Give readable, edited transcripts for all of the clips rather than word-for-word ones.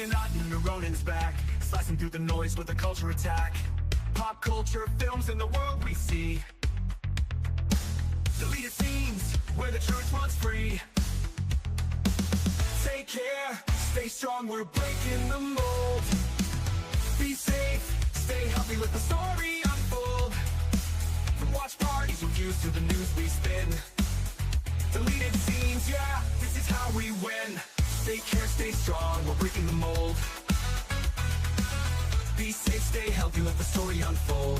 Illuminati, Ronin's back, slicing through the noise with a culture attack. Pop culture, films, and the world we see. Deleted scenes, where the truth runs free. Take care, stay strong, we're breaking the mold. Be safe, stay healthy, let the story unfold. From watch parties, reviews, to the news we spin. Deleted scenes, yeah, this is how we win. Take care, stay strong, we're breaking the mold. Be safe, stay healthy, let the story unfold.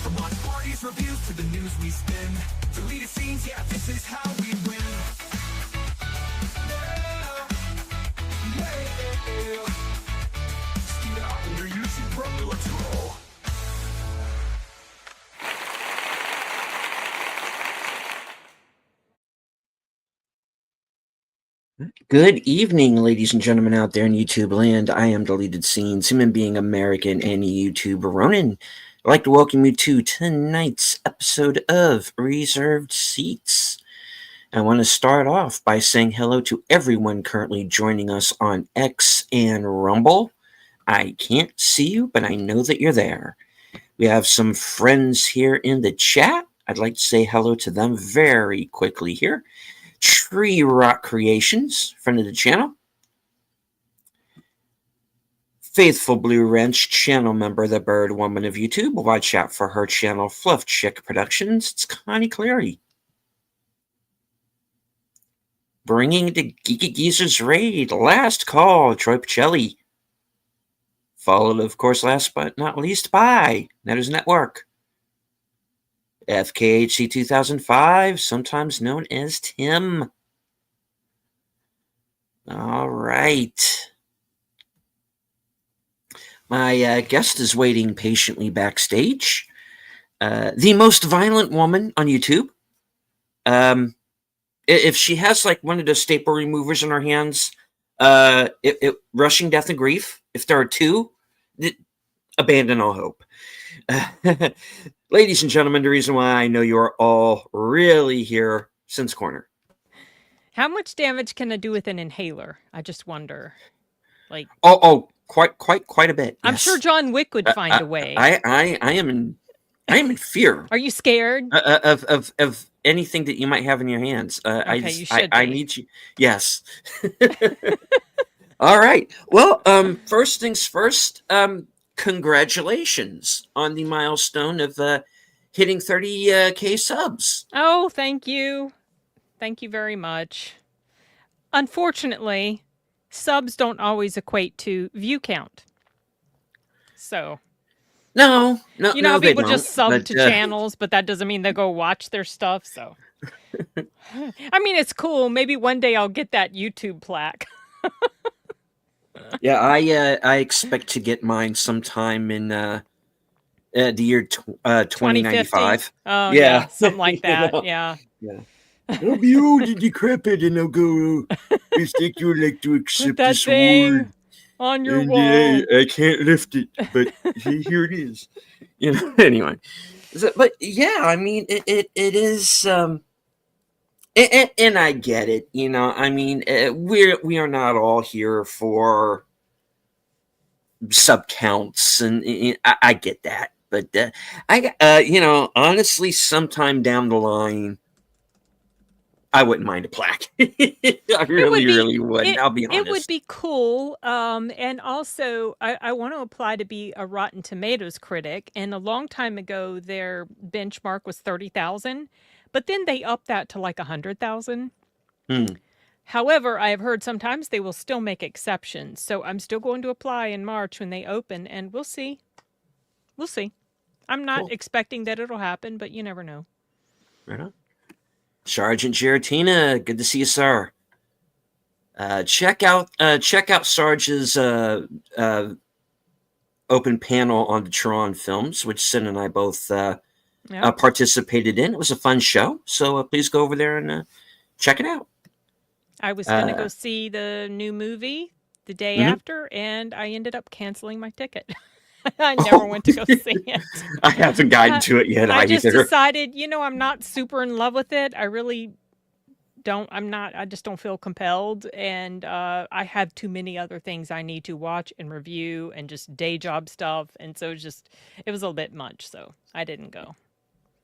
From watch parties, reviews, to the news we spin. Deleted scenes, yeah, this is how we win. Yeah, yeah. Steam it up on your YouTube, bro, let's roll. Good evening, ladies and gentlemen out there in YouTube land. I am Deleted Scenes, human being American and YouTube Ronin. I'd like to welcome you to tonight's episode of Reserved Seats. I want to start off by saying hello to everyone currently joining us on X and Rumble. I can't see you, but I know that you're there. We have some friends here in the chat. I'd like to say hello to them very quickly here. Tree Rock Creations, friend of the channel. Faithful Blue Wrench, channel member, the Bird Woman of YouTube. Watch out for her channel, Fluff Chick Productions. It's Connie Clary. Bringing the Geeky Geezers raid, Last Call, Troy Pacelli. Followed, of course, last but not least, by Netters Network. FKHC 2005, sometimes known as Tim. All right. My guest is waiting patiently backstage. The most violent woman on YouTube. If she has like one of those staple removers in her hands, rushing death and grief. If there are two, abandon all hope. Ladies and gentlemen, the reason why I know you are all really here since Corner. How much damage can I do with an inhaler? I just wonder. Like, quite a bit. I'm yes. sure John Wick would find a way. I am in fear. Are you scared? Of anything that you might have in your hands. You should. I need you. Yes. All right. Well, first things first. Congratulations on the milestone of hitting 30K subs. Oh, thank you. Thank you very much. Unfortunately, subs don't always equate to view count. So, no, you know how people just sub but, to channels, but that doesn't mean they go watch their stuff. So, I mean, it's cool. Maybe one day I'll get that YouTube plaque. Yeah, I expect to get mine sometime in the year 2095. Oh, yeah, something like that. You know? Yeah. I'll be old and decrepit, and I'll go. I think you would like to accept that this thing award on your and, wall. I can't lift it, but here it is. You know. Anyway, but yeah, I mean, it is. And I get it, you know. I mean, we are not all here for sub counts, and I get that. But you know, honestly, sometime down the line, I wouldn't mind a plaque. I really would. I'll be honest. It would be cool. And also, I want to apply to be a Rotten Tomatoes critic. And a long time ago, their benchmark was 30,000. But then they upped that to like 100,000. However, I have heard sometimes they will still make exceptions. So I'm still going to apply in March when they open, and we'll see. We'll see. I'm not expecting that it'll happen, but you never know. Right on. Sergeant Giratina, good to see you, sir. Check out Sarge's open panel on the Tron films, which Sin and I both participated in. It was a fun show, so please go over there and check it out. I was going to go see the new movie the day after, and I ended up canceling my ticket. I never went to go see it. I haven't gotten to it yet either. I just decided, you know, I'm not super in love with it. I really I just don't feel compelled, and I have too many other things I need to watch and review and just day job stuff, and so it was a bit much, so I didn't go.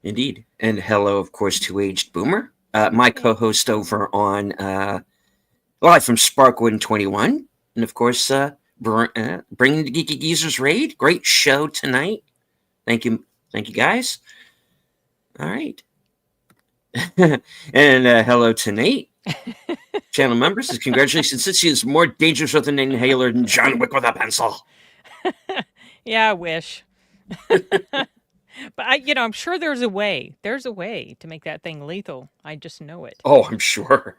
Indeed. And hello, of course, to Aged Boomer, my Hey. co-host over on live from Sparkwood 21, and of course, bringing the Geeky Geezers raid. Great show tonight. Thank you, guys. All right. And hello to Nate, channel member. Says congratulations, since she is more dangerous with an inhaler than John Wick with a pencil. Yeah, I wish. But I'm sure there's a way. There's a way to make that thing lethal. I just know it. Oh, I'm sure.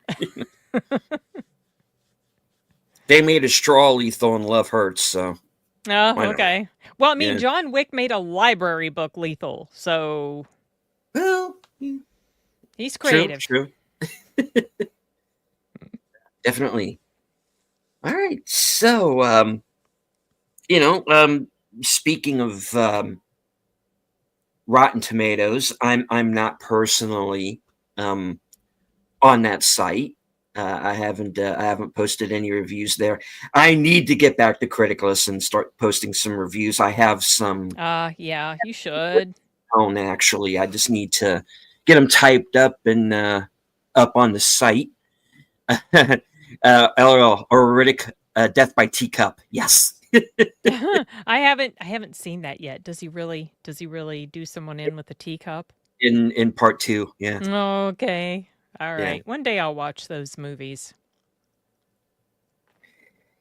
They made a straw lethal and Love Hurts, so Oh, why not? okay. Well, I mean, Yeah. John Wick made a library book lethal, so Well, he's true, creative. true. Definitely. All right. So, speaking of Rotten Tomatoes, I'm not personally um, on that site. I haven't posted any reviews there. I need to get back to Criticalist and start posting some reviews. I have some Yeah, you should. own actually. I just need to get them typed up and up on the site. LOL or Riddick, Death by Teacup. Yes. I haven't seen that yet. Does he really do someone in with a teacup? In part two. Yeah. Okay. All Yeah. right. One day I'll watch those movies.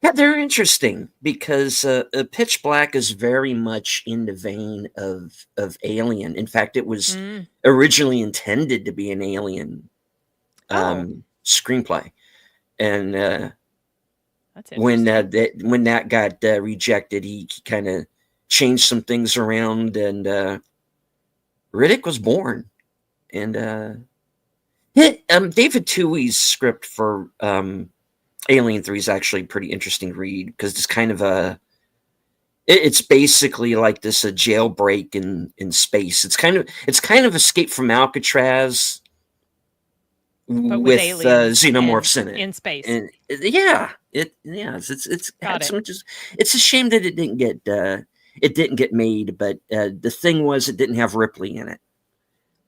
Yeah, they're interesting because Pitch Black is very much in the vein of Alien. In fact, it was Mm. originally intended to be an Alien Oh, screenplay, and that's when interesting. when that got rejected, he kind of changed some things around, and Riddick was born. And David Twohy's script for Alien 3 is actually a pretty interesting read because it's kind of it's basically like this a jailbreak in space. It's kind of Escape from Alcatraz But with with aliens xenomorphs in it, in space. and it's Got had it. some just. It's a shame that it didn't get made, but the thing was it didn't have Ripley in it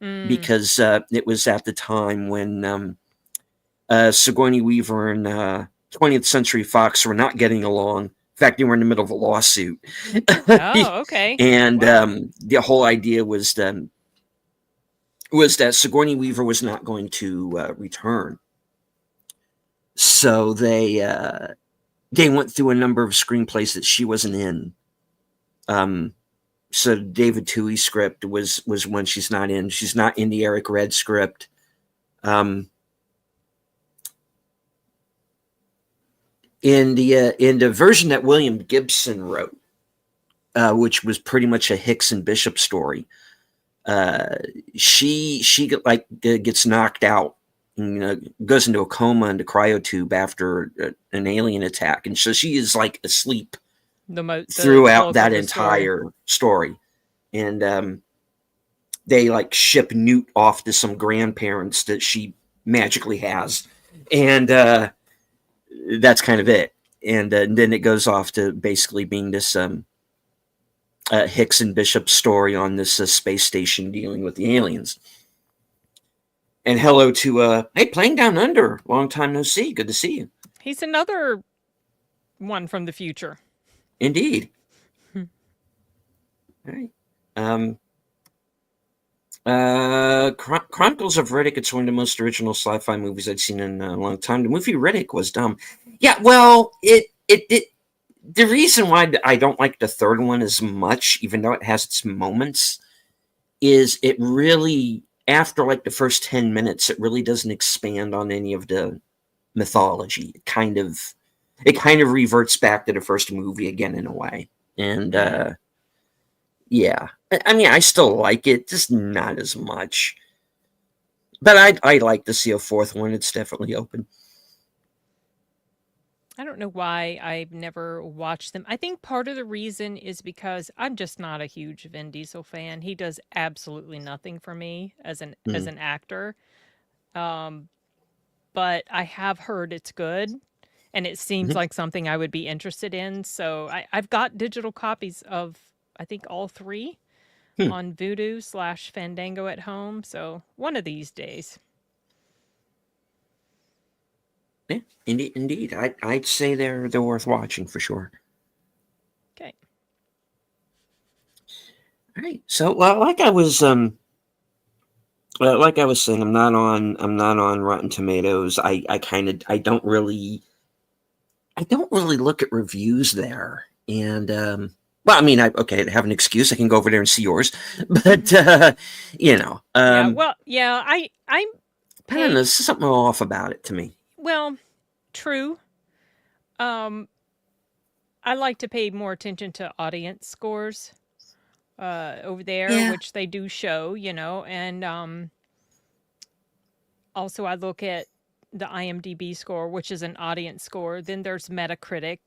Mm. because it was at the time when Sigourney Weaver and 20th Century Fox were not getting along. In fact, they were in the middle of a lawsuit. Oh, okay. And Wow. the whole idea was that Sigourney Weaver was not going to return. So they went through a number of screenplays that she wasn't in. So David Twohy's script was one she's not in. She's not in the Eric Red script. In the version that William Gibson wrote, which was pretty much a Hicks and Bishop story, she gets knocked out, and, goes into a coma into cryotube after an alien attack, and so she is like asleep The throughout bulk that of the story. entire story, and they like ship Newt off to some grandparents that she magically has, and that's kind of it. And then it goes off to basically being this Hicks and Bishop story on this space station dealing with the aliens. And hello to hey, Playing Down Under. Long time no see. Good to see you. He's another one from the future. Indeed. All right. Chronicles of Riddick. It's one of the most original sci-fi movies I'd seen in a long time. The movie Riddick was dumb. Yeah, well, it the reason why I don't like the third one as much, even though it has its moments, is it really after like the first 10 minutes, it really doesn't expand on any of the mythology. It kind of reverts back to the first movie again in a way. And Mm. yeah. I mean, I still like it, just not as much. But I'd like to see a fourth one. It's definitely open. I don't know why I've never watched them. I think part of the reason is because I'm just not a huge Vin Diesel fan. He does absolutely nothing for me as an Mm. actor. Um, but I have heard it's good, and it seems Mhm. like something I would be interested in. So I've got digital copies of, I think, all three Hmm. on Voodoo/Fandango at home. So one of these days. Yeah, indeed. I'd say they're worth watching for sure. Okay. All right. So, well, like I was saying, I'm not on Rotten Tomatoes. I don't really look at reviews there. And well, I mean, I have an excuse. I can go over there and see yours. But you know, Yeah. Well, yeah. I I don't know. pay. There's something off about it to me. Well, true. Um, I like to pay more attention to audience scores over there, Yeah. which they do show, and also I look at the IMDb score, which is an audience score. Then there's Metacritic,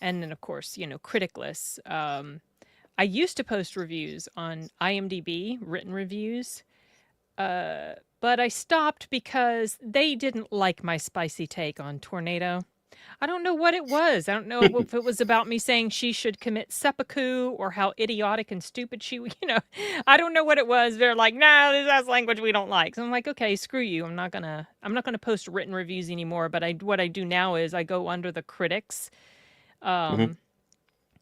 and then of course, critic lists. I used to post reviews on IMDb, written reviews, but I stopped because they didn't like my spicy take on Tornado. I don't know what it was. I don't know if it was about me saying she should commit seppuku or how idiotic and stupid I don't know what it was. They're like, "No, that's language we don't like." So I'm like, "Okay, screw you. I'm not gonna post written reviews anymore." But what I do now is I go under the critics Mhm.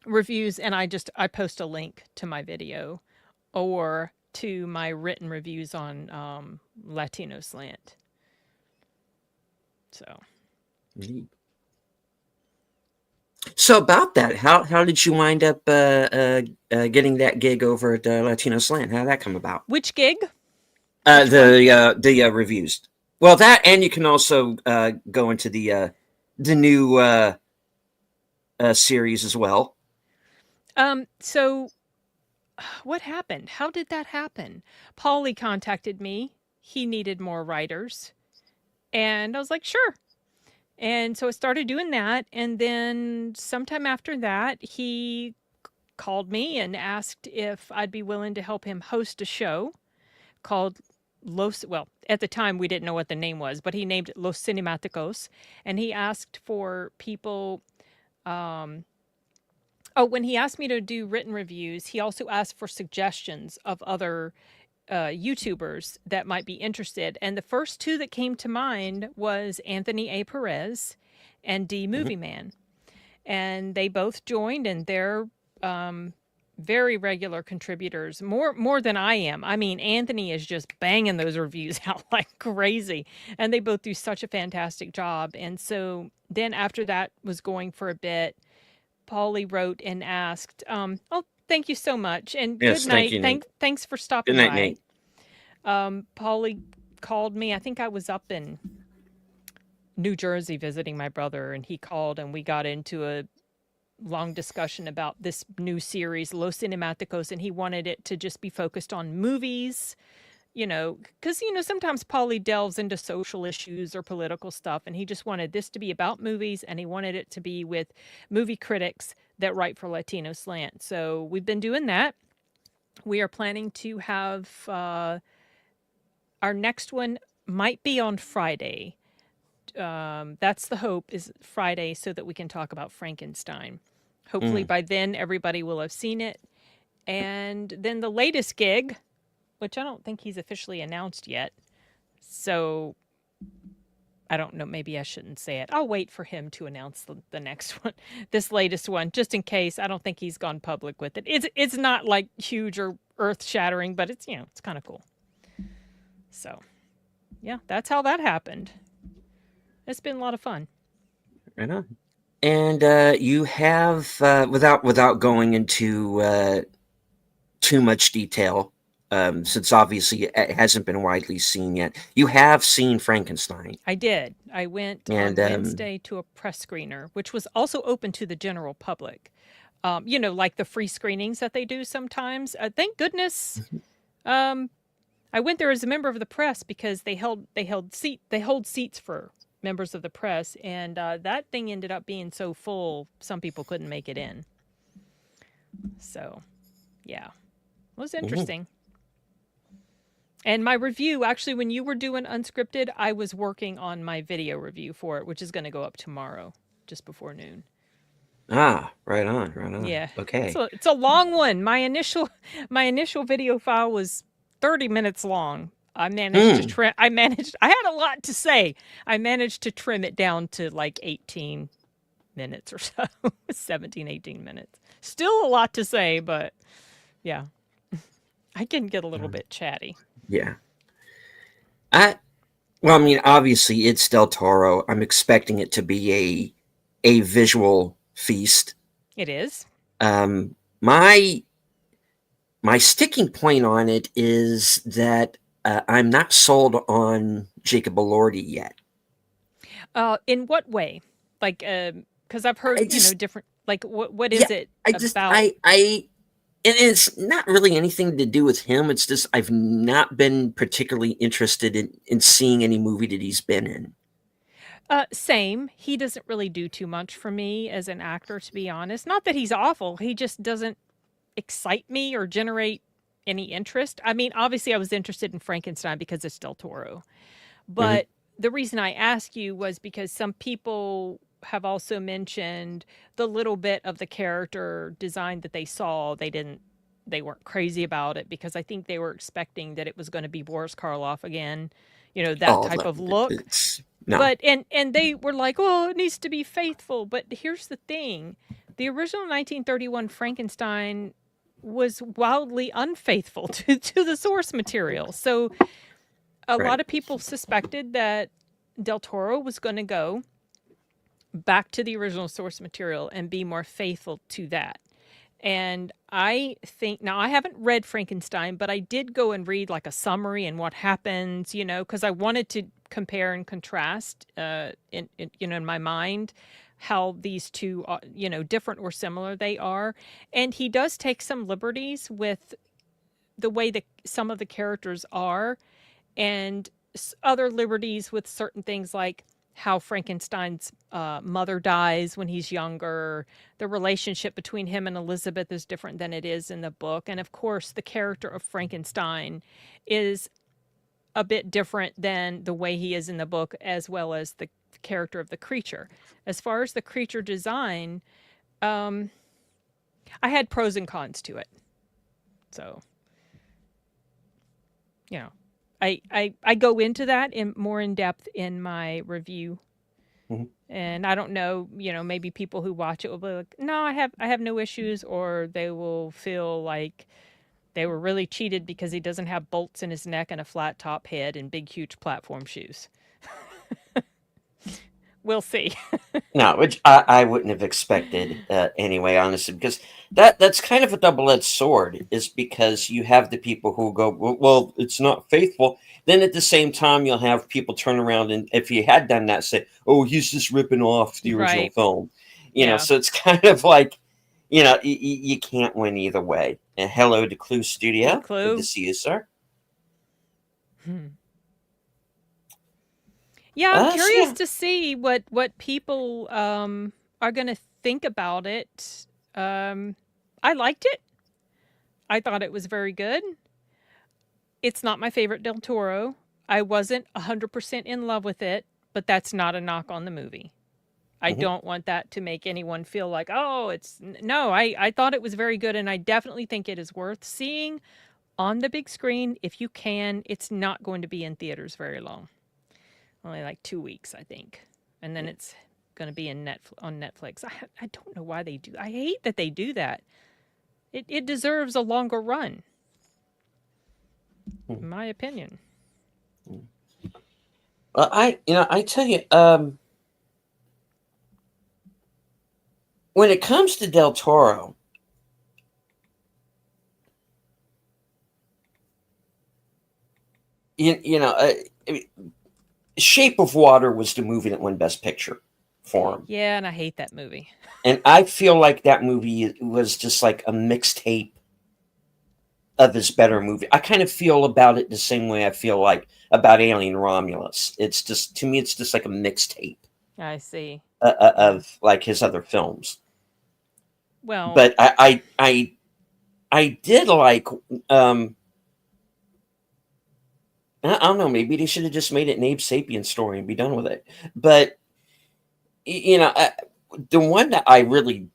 reviews, and I post a link to my video or to my written reviews on Latino Slant. So Indeed. So about that, how did you wind up getting that gig over at Latino Slant? How did that come about? which gig? Which one? The reviews. Well, that, and you can also go into the new series as well. So what happened? How did that happen? Paulie contacted me. He needed more writers. And I was like, sure. And so I started doing that. And then sometime after that, he called me and asked if I'd be willing to help him host a show called well, at the time we didn't know what the name was, but he named it Los Cinematicos. And he asked for people. Oh, when he asked me to do written reviews, he also asked for suggestions of other YouTubers that might be interested. And the first two that came to mind was Anthony A. Perez and D Mhm. Movie Man. And they both joined, and they're very regular contributors, more than I am. I mean, Anthony is just banging those reviews out like crazy, and they both do such a fantastic job. And so then after that was going for a bit, Paulie wrote and asked, "Oh, thank you so much, and good Yes, thank night. you, Nate. Thanks for Good stopping night, by." Nate. Paulie called me. I think I was up in New Jersey visiting my brother, and he called, and we got into a long discussion about this new series, Los Cinematicos, and he wanted it to just be focused on movies. Because sometimes Paulie delves into social issues or political stuff, and he just wanted this to be about movies, and he wanted it to be with movie critics that write for Latino Slant. So we've been doing that. We are planning to have our next one might be on Friday. That's the hope, is Friday, so that we can talk about Frankenstein. Hopefully Mm. by then everybody will have seen it. And then the latest gig, which I don't think he's officially announced yet. So I don't know. Maybe I shouldn't say it. I'll wait for him to announce the next one, this latest one, just in case. I don't think he's gone public with it. It's not like huge or earth shattering, but it's kind of cool. So yeah, that's how that happened. It's been a lot of fun. Right on. And you have, without going into too much detail, since obviously it hasn't been widely seen yet, you have seen Frankenstein, I did. I went and on Wednesday to a press screener, which was also open to the general public. Like the free screenings that they do sometimes. Thank goodness I went there as a member of the press because they hold seats for members of the press, and that thing ended up being so full some people couldn't make it in. So, yeah, it was Mhm. interesting. And my review, actually, when you were doing unscripted, I was working on my video review for it, which is going to go up tomorrow, just before noon. Ah, right on, right on. Yeah, Okay. it's a long one. My initial video file was 30 minutes long. I managed to Hmm. trim. I had a lot to say. I managed to trim it down to like 18 minutes or so, 17, 18 minutes. Still a lot to say, but yeah, I can get a little bit chatty. Yeah. I Well, I mean, obviously it's Del Toro. I'm expecting it to be a visual feast. It is. My sticking point on it is that I'm not sold on Jacob Elordi yet. In what way? Like, because I've I heard, just, different. Like, what yeah, is it I just, about? and it's not really anything to do with him. It's just I've not been particularly interested in seeing any movie that he's been in. Same. He doesn't really do too much for me as an actor, to be honest. Not that he's awful. He just doesn't excite me or generate any interest. I mean, obviously, I was interested in Frankenstein because it's Del Toro. Hmm. But the reason I ask you was because some people have also mentioned the little bit of the character design that they saw. They weren't crazy about it because I think they were expecting that it was going to be Boris Karloff again, that Oh, type look, of look. it's no, But and they were like, "Oh, it needs to be faithful." But here's the thing. The original 1931 Frankenstein was wildly unfaithful to the source material. So a right. lot of people suspected that Del Toro was going to go back to the original source material and be more faithful to that. And I think now I haven't read Frankenstein, but I did go and read like a summary and what happens, because I wanted to compare and contrast in my mind how these two are, different or similar they are. And he does take some liberties with the way that some of the characters are, and other liberties with certain things like how Frankenstein's mother dies when he's younger. The relationship between him and Elizabeth is different than it is in the book. And of course, the character of Frankenstein is a bit different than the way he is in the book, as well as the character of the creature. As far as the creature design, I had pros and cons to it. So, you know, I go into that in more in depth in my review. Mhm. And I don't know, maybe people who watch it will be like, no, I have no issues, or they will feel like they were really cheated because he doesn't have bolts in his neck and a flat top head and big huge platform shoes. We'll see. No, which I wouldn't have expected anyway, honestly, because that's kind of a double-edged sword. Is because you have the people who go, well, it's not faithful. Then at the same time, you'll have people turn around and if he had done that, say, oh, he's just ripping off the original Right. film. Yeah. So it's kind of like, you can't win either way. And hello to Clue Hey, Studio. Good to Clue. see you, sir. Yeah, I'm So curious yeah. to see what people are going to think about it. I liked it. I thought it was very good. It's not my favorite Del Toro. I wasn't 100% in love with it, but that's not a knock on the movie. I Mhm. don't want that to make anyone feel like, oh, no, I thought it was very good, and I definitely think it is worth seeing on the big screen if you can. It's not going to be in theaters very long, only like 2 weeks, I think. And then it's going to be on Netflix. I don't know why they do. I hate that they do that. It deserves a longer run, in my opinion. Well, I tell you, when it comes to Del Toro, you know, I mean, Shape of Water was the movie that won Best Picture for him, Yeah, and I hate that movie. and I feel like that movie was just like a mixtape of his better movie. I kind of feel about it the same way I feel like about Alien Romulus. It's just to me, it's just like a mixtape I see. Yeah. of like his other films. Well, But I did like um, I don't know. Maybe they should have just made it an Abe Sapien story and be done with it. But the one that I really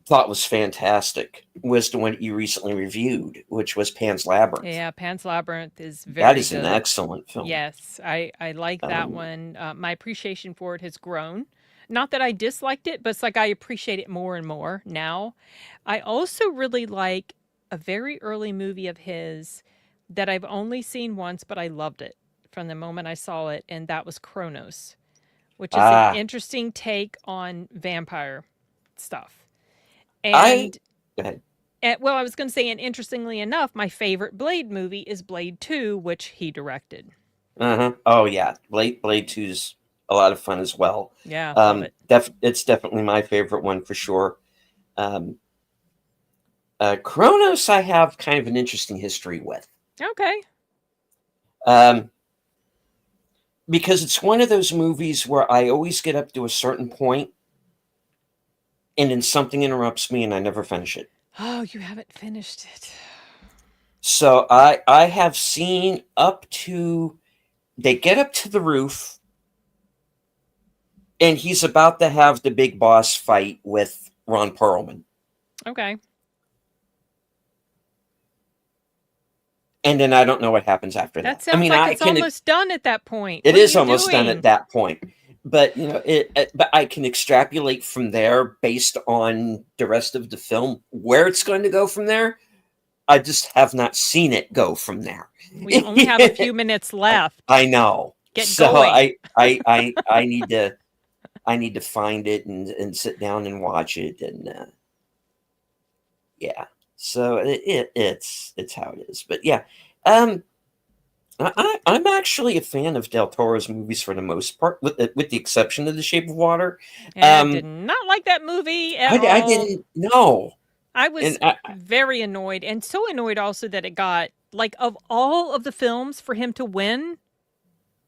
thought was fantastic was the one that you recently reviewed, which was Pan's Labyrinth. Yeah, Pan's Labyrinth is That very is an good. excellent film. Yes, I like that Um, one. My appreciation for it has grown. Not that I disliked it, but it's like I appreciate it more and more now. I also really like a very early movie of his that I've only seen once, but I loved it from the moment I saw it, and that was Kronos, which is an ah, interesting take on vampire stuff. I And go ahead. well, I was going to say, and interestingly enough, my favorite Blade movie is Blade 2, which he directed. Uh-huh. Oh yeah, Blade Two's a lot of fun as well. Yeah, love it. It's definitely my favorite one for sure. Um, Kronos, I have kind of an interesting history with, Okay. um, because it's one of those movies where I always get up to a certain point, and then something interrupts me, and I never finish it. Oh, you haven't finished it. So I have seen up to they get up to the roof, and he's about to have the big boss fight with Ron Perlman. Okay. And then I don't know what happens after That that. I sounds mean, like I it's can. almost done at that point. It What are is you almost done at doing? that point, but but I can extrapolate from there based on the rest of the film where it's going to go from there. I just have not seen it go from there. We only have a few minutes left. I know. Get So going. I need to find it and sit down and watch it, and yeah. So it's how it is. But yeah, um, I'm actually a fan of Del Toro's movies for the most part, with the exception of The Shape of Water. I did Um, not like that movie at I all. didn't know, I and was very annoyed, and so annoyed also that it got, like, of all of the films for him to win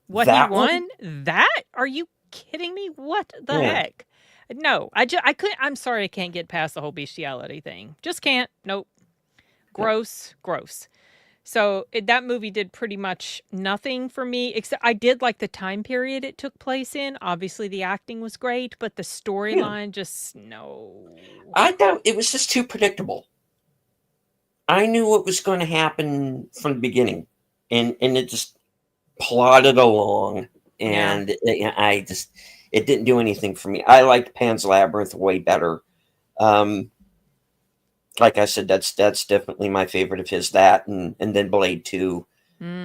what he that one, won, that? Are you kidding me? What the yeah, heck? No, I couldn't. I'm sorry, I can't get past the whole bestiality thing. Just can't. Nope. yeah, Gross, gross. So that movie did pretty much nothing for me, except I did like the time period it took place in. Obviously, the acting was great, but the yeah. storyline just no. I thought it was just too predictable. I knew what was going to happen from the beginning, and it just plodded along, Yeah. and it didn't do anything for me. I liked Pan's Labyrinth way better. Um, like I said, that's definitely my favorite of his. That and then Blade Two.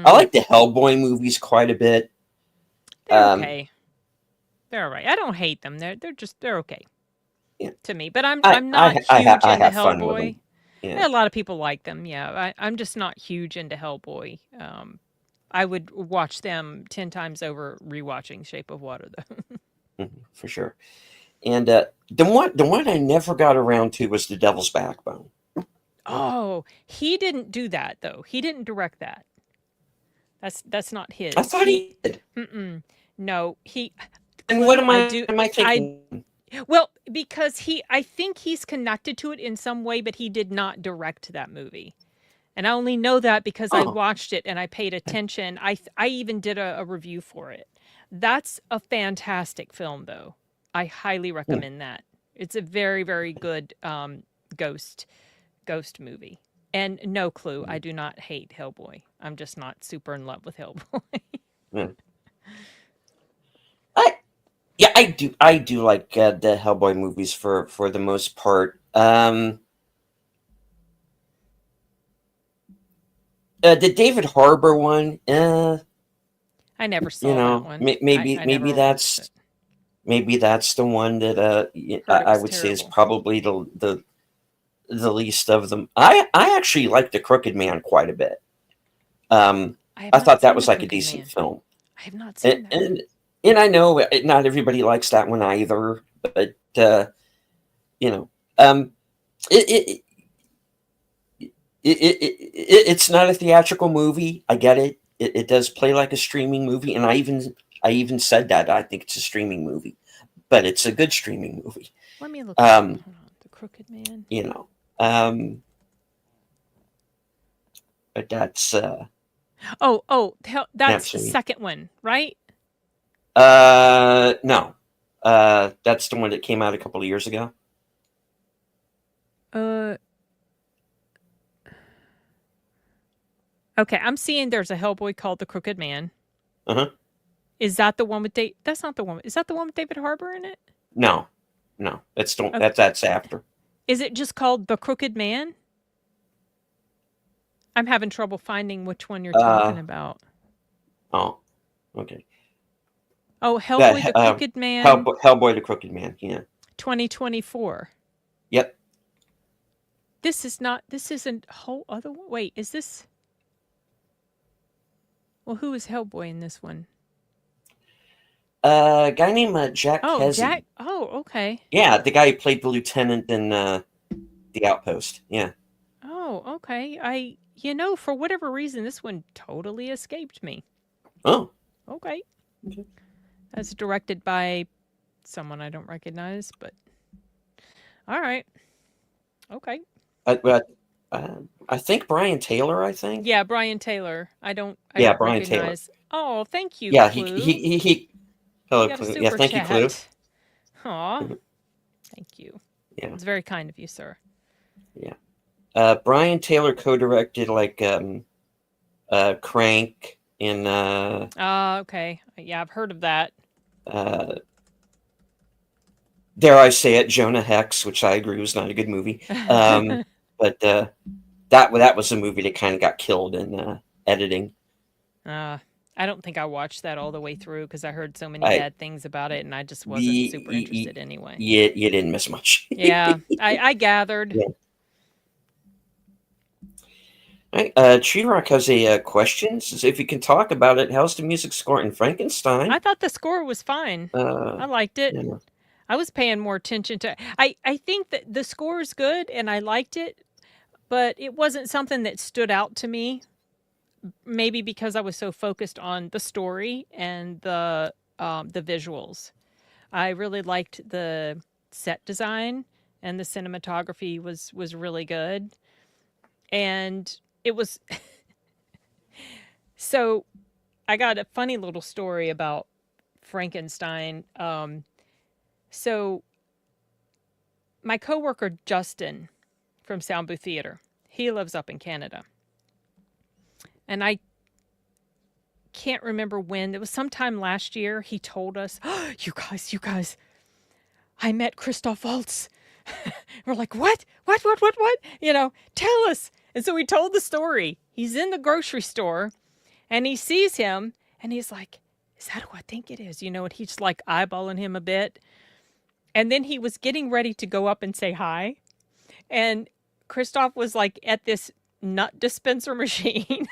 I Mm, like the Hellboy movies quite a bit. they're Um, okay. They're all right. I don't hate them. They're okay yeah, to me. But I'm not huge I into have fun with Hellboy. them. Yeah, A lot of people like them. Yeah, I'm just not huge into Hellboy. I would watch them 10 times over rewatching Shape of Water though. for sure. And the one I never got around to was The Devil's Backbone. Oh, he didn't do that though. He didn't direct that. That's not I his. thought he did. Mm-mm. No, he. And what Clue. I do. am I I thinking? well because I think he's connected to it in some way, but he did not direct that movie. And I only know that because I Oh, watched it and I paid attention. I even did a review for it. That's a fantastic film, though. I highly yeah. recommend that. It's a very, very good ghost ghost movie. And no clue, I do not hate Hellboy. I'm just not super in love with Hellboy. Yeah. I yeah, I do like the Hellboy movies for the most part. The David Harbour one, I never saw that one. I maybe never watched it. maybe that's the one that Heard it I was would say is terrible. probably the least of them. I actually like The Crooked Man quite a bit. I have I not thought that seen The was like a Crooked decent Man. film, I have not seen and that one. and, and I know not everybody likes that one either, but you know, um, it, it's not a theatrical movie. I get it. It does play like a streaming movie, and I even said that I think it's a streaming movie, but it's a good streaming movie. Let me look it up. Um, Hold on. The Crooked Man. you know, um, but that's That's the Actually, second one, right? no. That's the one that came out a couple of years ago. Uh, okay, I'm seeing there's a Hellboy called The Crooked Man. Uh-huh. Is that the one with Dave? That's not the one. Is that the one with David Harbour in it? No. No. Oh, That's after. is it just called The Crooked Man? I'm having trouble finding which one you're talking Uh about. oh. Okay. Oh, Hellboy That the Crooked Man Hellboy the Crooked Man. Yeah. 2024. Yep. This isn't a whole other one. Wait, is this? Well, who is Hellboy in this one? A guy named Jack Oh, Kesey. Jack. Oh, okay. Yeah, the guy who played the lieutenant in The Outpost. Yeah. Oh, okay. For whatever reason, this one totally escaped me. Oh. Okay. Okay. That's directed by someone I don't recognize, but all right. Okay. But I think Brian Taylor. I think. Yeah, Brian Taylor. I Yeah, don't Brian Taylor. recognize. Oh, thank you, Yeah, Clue. he You Hello, got a Clue. Yeah, super thank you, Clue. chat. Aw, thank you. Yeah, It's very kind of you, sir. yeah. Brian Taylor co-directed Crank in Okay. Yeah, I've heard of that. uh, dare I say it, Jonah Hex, which I agree was not a good movie. But that was a movie that kind of got killed in editing. I don't think I watched that all the way through because I heard so many I bad things about it, and I just wasn't super interested anyway. You didn't miss much. Yeah, I gathered. Yeah. All right, Tree-Rock has a question. Says if you can talk about it, how's the music score in Frankenstein? I thought the score was fine. I liked it. Yeah. I was paying more attention to. I think that the score is good, and I liked it, but it wasn't something that stood out to me. Maybe because I was so focused on the story and the visuals. I really liked the set design, and the cinematography was really good. And it was so I got a funny little story about Frankenstein. So my coworker Justin from Sound Booth Theater, he lives up in Canada. And I can't remember when. It was sometime last year. He told us, oh, you guys, I met Christoph Waltz. We're like, what? Tell us. And so we told the story. He's in the grocery store and he sees him and he's like, is that who I think it is? And he's like eyeballing him a bit. And then he was getting ready to go up and say hi. And Christoph was like at this nut dispenser machine.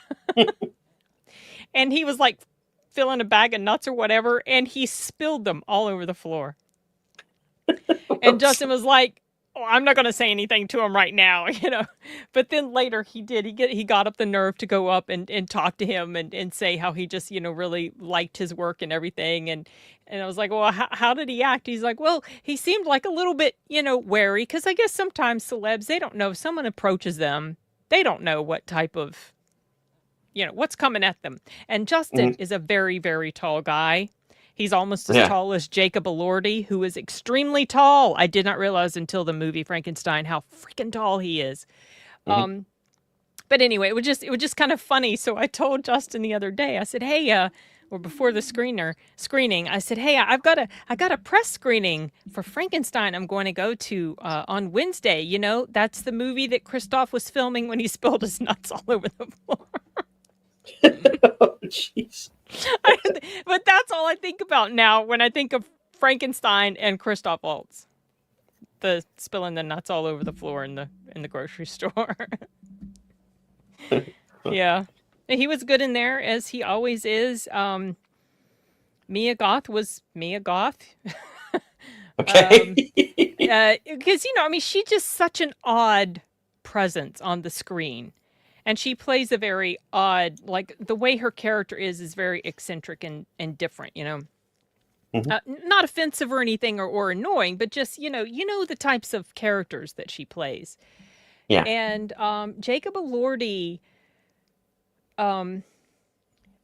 And he was like filling a bag of nuts or whatever. And he spilled them all over the floor. And Justin was like, oh, I'm not going to say anything to him right now, But then later he did. He got up the nerve to go up and talk to him and say how he just, really liked his work and everything. And I was like, well, how did he act? He's like, well, he seemed like a little bit, wary. Because I guess sometimes celebs, they don't know. If someone approaches them, they don't know what type of, what's coming at them. And Justin is a very, very tall guy. He's almost as tall as Jacob Elordi, who is extremely tall. I did not realize until the movie Frankenstein how freaking tall he is. But anyway, it was just kind of funny. So I told Justin the other day, I said, hey, or before the screening, I said, hey, I got a press screening for Frankenstein I'm going to go to on Wednesday. That's the movie that Christoph was filming when he spilled his nuts all over the floor. Oh, jeez. But that's all I think about now when I think of Frankenstein and Christoph Waltz. The spilling the nuts all over the floor in the grocery store. Yeah. He was good in there as he always is. Mia Goth was Mia Goth. Okay. Because she's just such an odd presence on the screen. And she plays a very odd, like the way her character is very eccentric and different, not offensive or anything or annoying, but just, the types of characters that she plays. Yeah. And Jacob Elordi,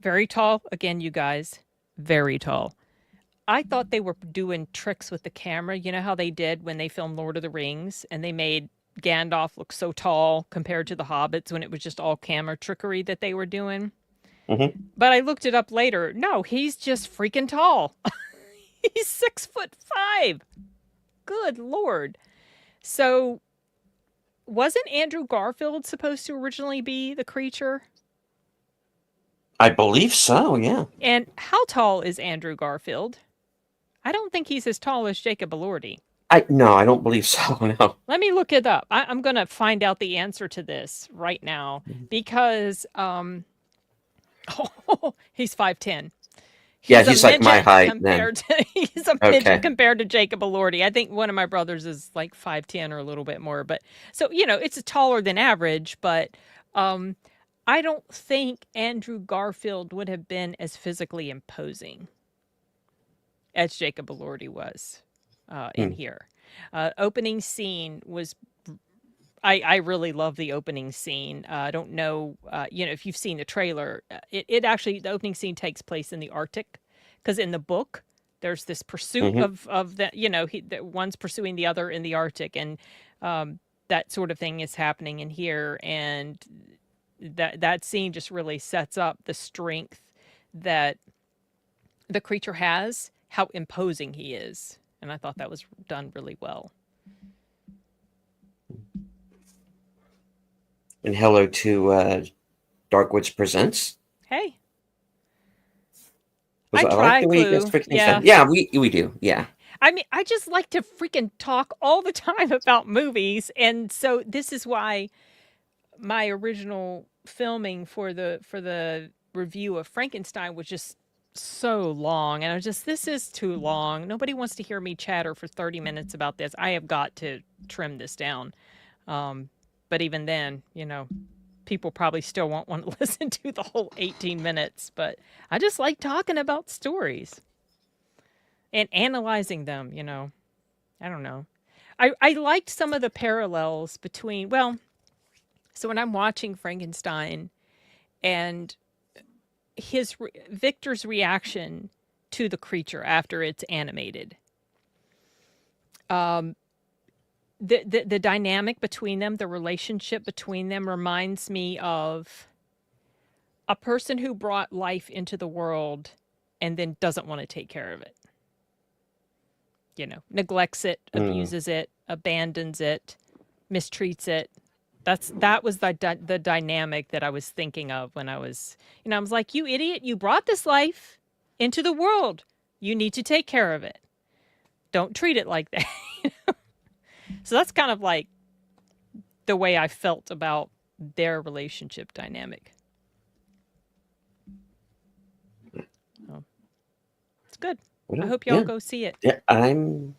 Very tall. Again, you guys, very tall. I thought they were doing tricks with the camera. You know how they did when they filmed Lord of the Rings and they made Gandalf look so tall compared to the hobbits when it was just all camera trickery that they were doing. Hmm. But I looked it up later. No, he's just freaking tall. He's 6'5". Good Lord. So wasn't Andrew Garfield supposed to originally be the creature? I believe so. Yeah. And how tall is Andrew Garfield? I don't think he's as tall as Jacob Elordi. No, I don't believe so. No. Let me look it up. I'm going to find out the answer to this right now because he's 5'10". Yeah, He's a he's like my midget height then. compared to he's a Okay. midget compared to Jacob Elordi. I think one of my brothers is like 5'10" or a little bit more, but so it's taller than average, but I don't think Andrew Garfield would have been as physically imposing as Jacob Elordi was in here. Opening scene was I really love the opening scene. I don't know, if you've seen the trailer. It actually, the opening scene takes place in the Arctic, because in the book there's this pursuit Hmm. of that. One's pursuing the other in the Arctic, and that sort of thing is happening in here, and that scene just really sets up the strength that the creature has, how imposing he is, and I thought that was done really well. And hello to Darkwoods Presents. Hey, Was I I like try, the way you guys Clue. freaking Yeah. said? Yeah, we do. Yeah. I mean, I just like to freaking talk all the time about movies, and so this is why my original filming for the review of Frankenstein was just so long, and I was just, this is too long. Nobody wants to hear me chatter for 30 minutes about this. I have got to trim this down. But even then, people probably still won't want to listen to the whole 18 minutes, but I just like talking about stories and analyzing them. I don't know. I liked some of the parallels between, well, so when I'm watching Frankenstein and Victor's reaction to the creature after it's animated, the dynamic between them, the relationship between them reminds me of a person who brought life into the world and then doesn't want to take care of it. Neglects it, abuses it, abandons it, mistreats it. That was the dynamic that I was thinking of when I was, I was like, you idiot, you brought this life into the world. You need to take care of it. Don't treat it like that. So that's kind of like the way I felt about their relationship dynamic. So, it's good. I hope y'all go see it. Yeah, I'm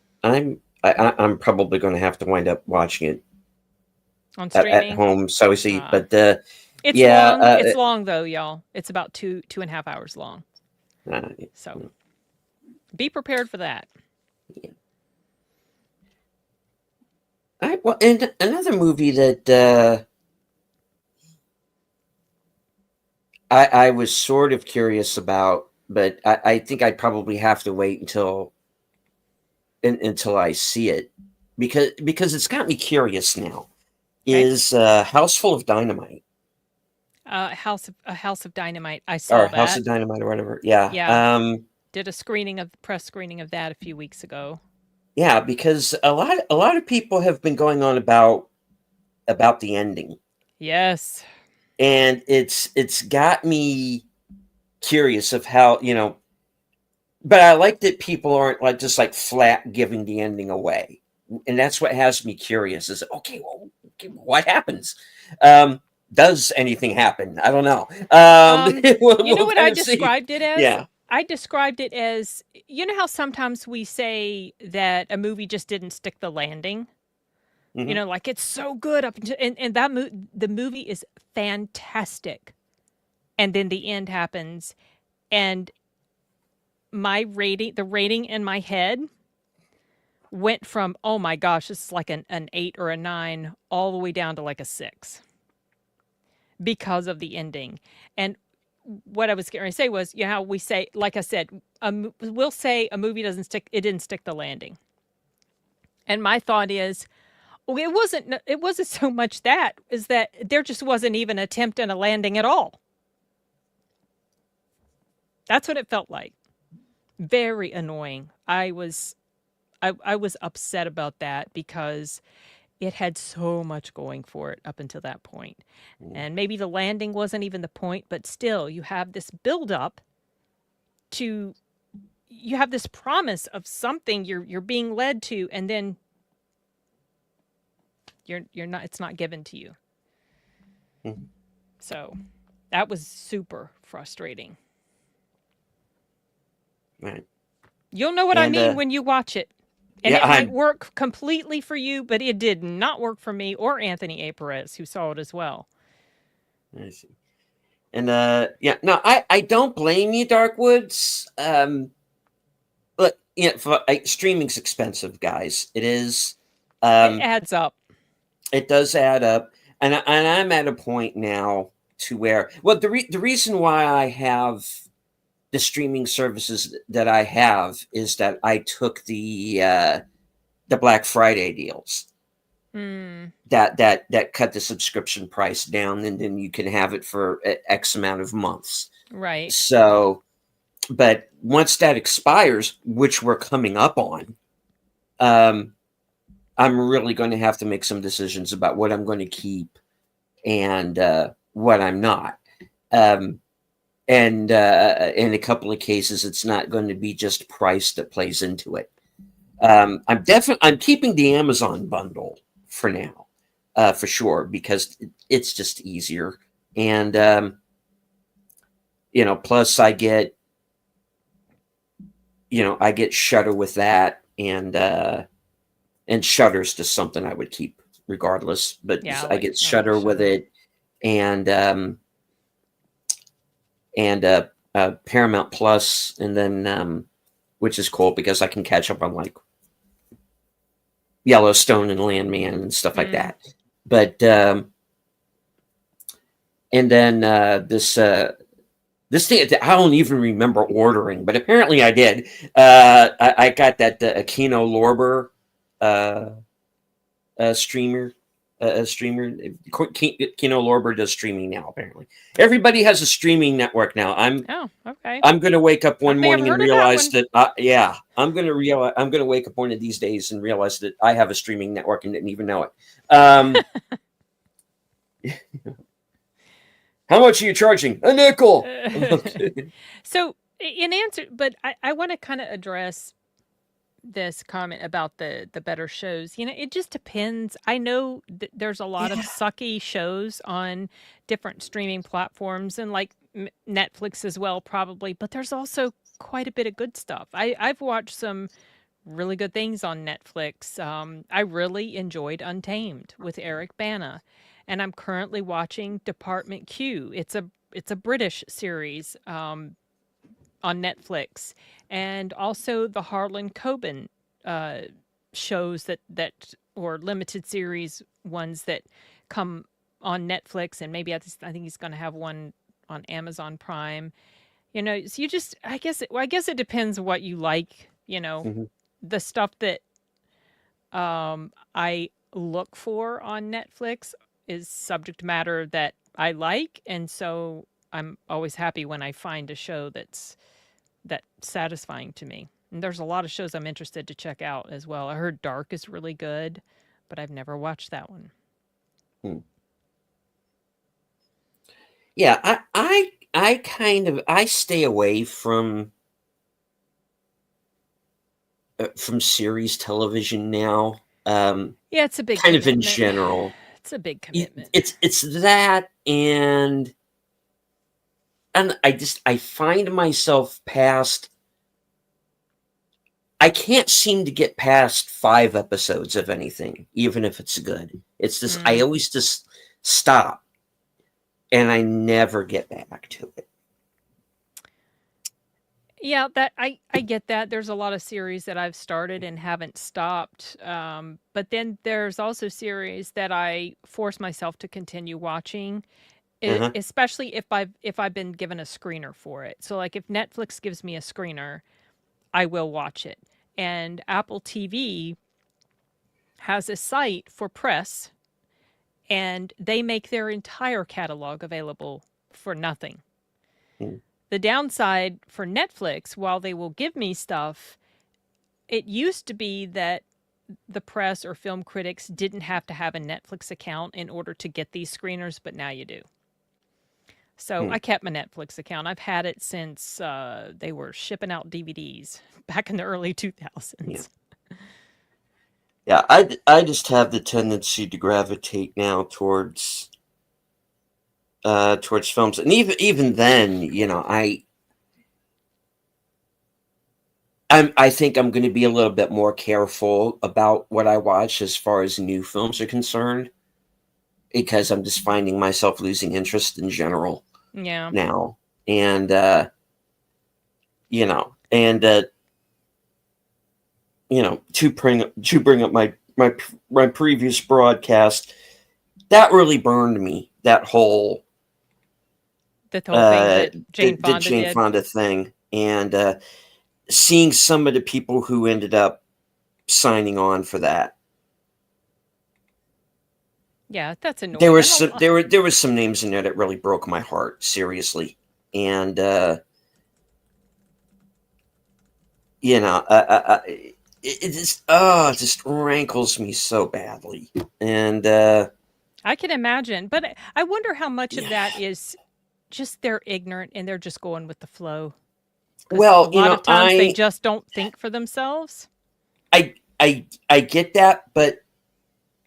probably going to have to wind up watching it On at streaming. home. So see, but It's yeah, long. It's long though, y'all. It's about 2.5 hours long. So be prepared for that. Yeah. Well, and another movie that I was sort of curious about, but I think I'd probably have to wait until I see it, because it's got me curious now. Okay. Is House Full of Dynamite? House of Dynamite. I saw Or that. House of Dynamite or whatever. Yeah. Yeah. Did a press screening of that a few weeks ago. Yeah, because a lot of people have been going on about the ending. Yes. And it's got me curious of how, but I like that people aren't just flat giving the ending away. And that's what has me curious is, okay, well, what happens? Does anything happen? I don't know. You know what I described it as? Yeah. I described it as, how sometimes we say that a movie just didn't stick the landing? Mm-hmm. Like it's so good up until, and that the movie is fantastic. And then the end happens, and the rating in my head went from, oh my gosh, this is like an 8 or a 9, all the way down to like a 6 because of the ending. And what I was going to say was, how we say, like I said, we'll say a movie doesn't stick, it didn't stick the landing. And my thought is, well, it wasn't so much that, is that there just wasn't even an attempt at a landing at all. That's what it felt like. Very annoying. I was upset about that because it had so much going for it up until that point. And maybe the landing wasn't even the point, but still, you have this build up to, you have this promise of something you're being led to, and then you're not, it's not given to you. Mhm. So that was super frustrating. Right. You'll know what I And mean when you watch it. And yeah, it might I'm. work completely for you, but it did not work for me or Anthony A. Perez, who saw it as well. I see. And yeah, no, I don't blame you, Darkwoods. But streaming's expensive, guys. It is. It Um, adds up. it does add up, and I'm at a point now to where, well, the reason why I have the streaming services that I have is that I took the Black Friday deals Mm, that cut the subscription price down, and then you can have it for X amount of months. right. So, but once that expires, which we're coming up on, um, I'm really going to have to make some decisions about what I'm going to keep and what I'm not. Um, and in a couple of cases, it's not going to be just price that plays into it. I'm keeping the Amazon bundle for now, for sure, because it's just easier. And plus I get Shutter with that, and Shutter's just something I would keep regardless. But Yeah, I get I like Shutter with Shutter. it, and Paramount Plus, and then which is cool because I can catch up on like Yellowstone and Landman and stuff like Mm. that. But and then this thing I don't even remember ordering, but apparently I did. I got that Kino Lorber streamer. Kino Lorber does streaming now. Apparently, everybody has a streaming network now. Oh, okay. I'm going to wake up I one don't think I've morning and heard of that realize one. that, yeah, I'm going to wake up one of these days and realize that I have a streaming network and didn't even know it. How much are you charging? A nickel. So, in answer, but I want to kind of address this comment about the better shows. It just depends. I know there's a lot of Yeah. sucky shows on different streaming platforms, and like Netflix as well, probably. But there's also quite a bit of good stuff. I've watched some really good things on Netflix. I really enjoyed Untamed with Eric Bana, and I'm currently watching Department Q. It's a British series on Netflix, and also the Harlan Coben uh, shows that or limited series ones that come on Netflix, and maybe I think he's going to have one on Amazon Prime. So you just, I guess it depends what you like. Mhm. The stuff that I look for on Netflix is subject matter that I like, and so I'm always happy when I find a show that's satisfying to me. And there's a lot of shows I'm interested to check out as well. I heard Dark is really good, but I've never watched that one. Hmm. Yeah, I kind of I stay away from series television now. Yeah, it's a big Kind of in commitment. general. It's a big commitment. It's that, and I find myself past. I can't seem to get past 5 episodes of anything, even if it's good. It's just I Mm. always just stop, and I never get back to it. Yeah, that I get that. There's a lot of series that I've started and haven't stopped. But then there's also series that I force myself to continue watching, Uh-huh. especially if I've been given a screener for it. So like if Netflix gives me a screener, I will watch it. And Apple TV has a site for press, and they make their entire catalog available for nothing. Mm. The downside for Netflix, while they will give me stuff, it used to be that the press or film critics didn't have to have a Netflix account in order to get these screeners, but now you do. So Mm. I kept my Netflix account. I've had it since they were shipping out DVDs back in the early Yeah. 2000s. Yeah, I just have the tendency to gravitate now towards films, and even then, I think I'm going to be a little bit more careful about what I watch as far as new films are concerned, because I'm just finding myself losing interest in general Yeah. now, and and to bring up my previous broadcast, that really burned me. That whole The whole thing that the Jane the Fonda Jane did. Fonda thing, and seeing some of the people who ended up signing on for that. Yeah, that's There annoying. were And a some lot. there was some names in there that really broke my heart, seriously, and it just rankles me so badly, and I can imagine, but I wonder how much of yeah. that is just they're ignorant and they're just going with the flow. Because a Well, lot of times they just don't think for themselves. I get that, but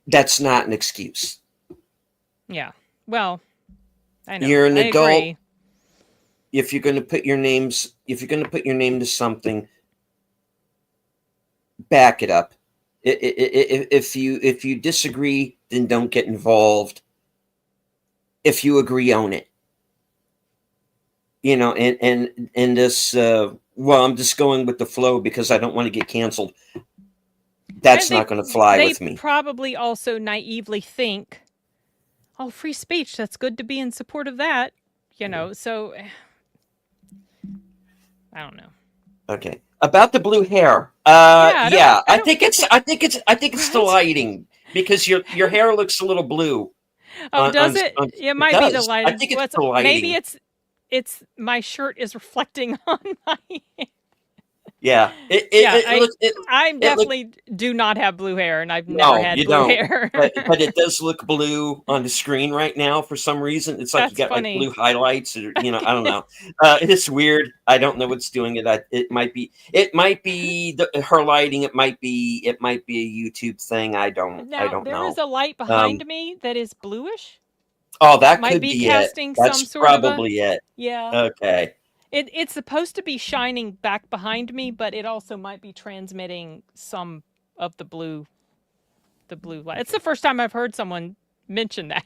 that's not an excuse. Yeah. Well, I know. You're an I adult. agree. If you're going to put your name to something, back it up. If you disagree, then don't get involved. If you agree, own it. And this. Well, I'm just going with the flow because I don't want to get canceled. That's And not going to fly they with me. probably also naively think, "Oh, free speech, that's good to be in support of that." So I don't know. Okay. About the blue hair. Yeah, Yeah. I I don't think it's the what? lighting, because your hair looks a little blue. Oh, does it? On It it might be the does. I lighting. think it's What's the maybe lighting. it's my shirt is reflecting on my. Yeah. Yeah, It looks I it look definitely do not have blue hair, and I've never No, had you blue don't. hair. But it does look blue on the screen right now for some reason. It's like you That's got like funny. blue highlights, or I don't know. It's weird. I don't know what's doing it. It might be her lighting. It might be a YouTube thing. I Now don't there is know. a light Um, behind me that is bluish. oh, That that might could be be it. casting some That's sort of a probably it. yeah. Okay. It's supposed to be shining back behind me, but it also might be transmitting some of the blue light. It's the first time I've heard someone mention that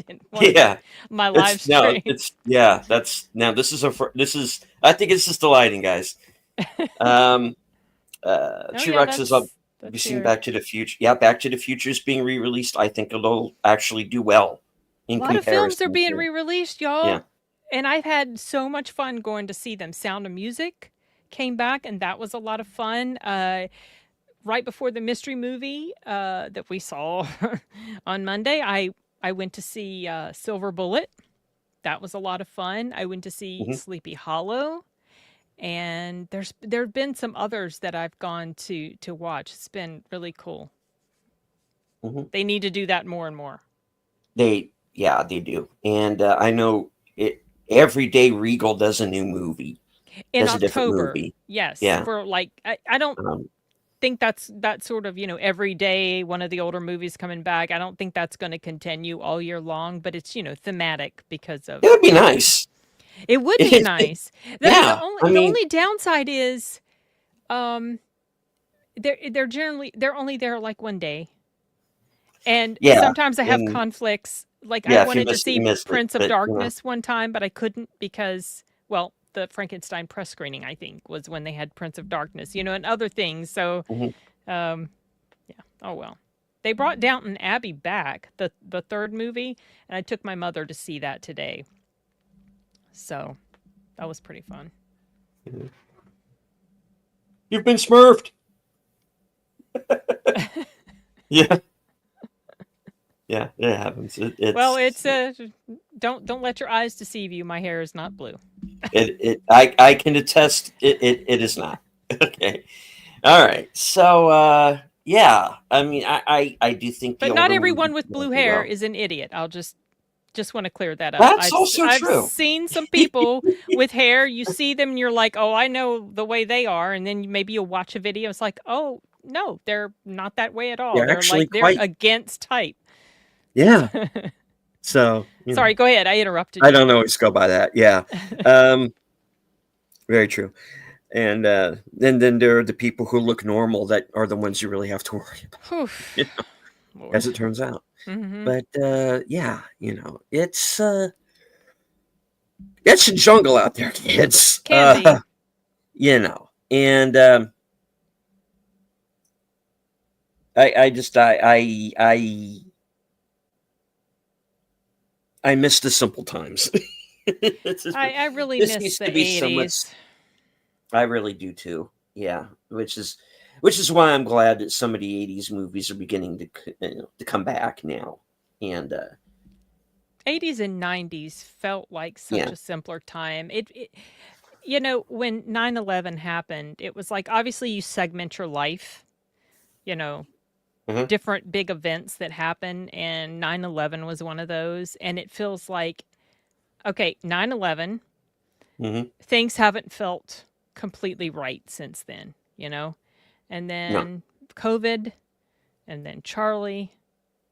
in one of Yeah. my live It's no. streams. It's yeah. That's now. This is. I think it's just the lighting, guys. Um. Oh yeah, T-Rex is up. Have you that's seen here. Back to the Future? Yeah, Back to the Future is being re-released. I think it'll actually do well A in lot of films are comparison being to. re-released, Yeah. y'all. And I've had so much fun going to see them. Sound of Music came back, and that was a lot of fun. Right before the mystery movie that we saw on Monday, I went to see Silver Bullet. That was a lot of fun. I went to see Hmm. Sleepy Hollow, and there've been some others that I've gone to watch. It's been really cool. Hmm. They need to do that more and more. They do, and I know it. Every day Regal does a new movie, In does a different October, movie. yes, Yeah. for like I don't Um, think that's sort of, every day one of the older movies coming back. I don't think that's going to continue all year long, but it's, thematic because it of, would be nice. it would be It, nice. The yeah. only I the mean, only downside is um they're only there like one day. And yeah, sometimes I have and conflicts. Like I yeah. If you wanted to missed it, you see missed it. Prince of But Darkness one time, but I couldn't because, well, the Frankenstein press screening, I think, was when they had Prince of Darkness, and other things. So mhm. um yeah. Oh well. They brought Downton Abbey back, the third movie, and I took my mother to see that today. So that was pretty fun. You've been smurfed. Yeah. Yeah, it happens. Well, it's don't let your eyes deceive you. My hair is not blue. I can attest it is not. Okay. All right. So yeah, I mean I do think the But not older everyone movies with blue do hair well. is an idiot. I'll just want to clear that up. That's also I've true. seen some people with hair. You see them, and you're like, oh, I know the way they are, and then maybe you'll watch a video. It's like, oh no, they're not that way at all. They're They're actually like they're quite against type. yeah. So Sorry, go ahead. I interrupted I you. don't always go by that. Yeah. Very true. And then there are the people who look normal that are the ones you really have to worry about, you know, as it turns out. Mm-hmm. But yeah, it's a jungle out there, kids. Can be. And I miss the simple times. I really This miss used the to be so much. 80s. I really do too. Yeah, which is why I'm glad that some of the '80s movies are beginning to come back now. And 80s and 90s felt like such yeah, a simpler time. When 9/11 happened, it was like obviously you segment your life, you know, uh different big events that happen, and 9/11 was one of those. And it feels like, okay, 9/11, hmm things haven't felt completely right since then, And no, then COVID, and then Charlie.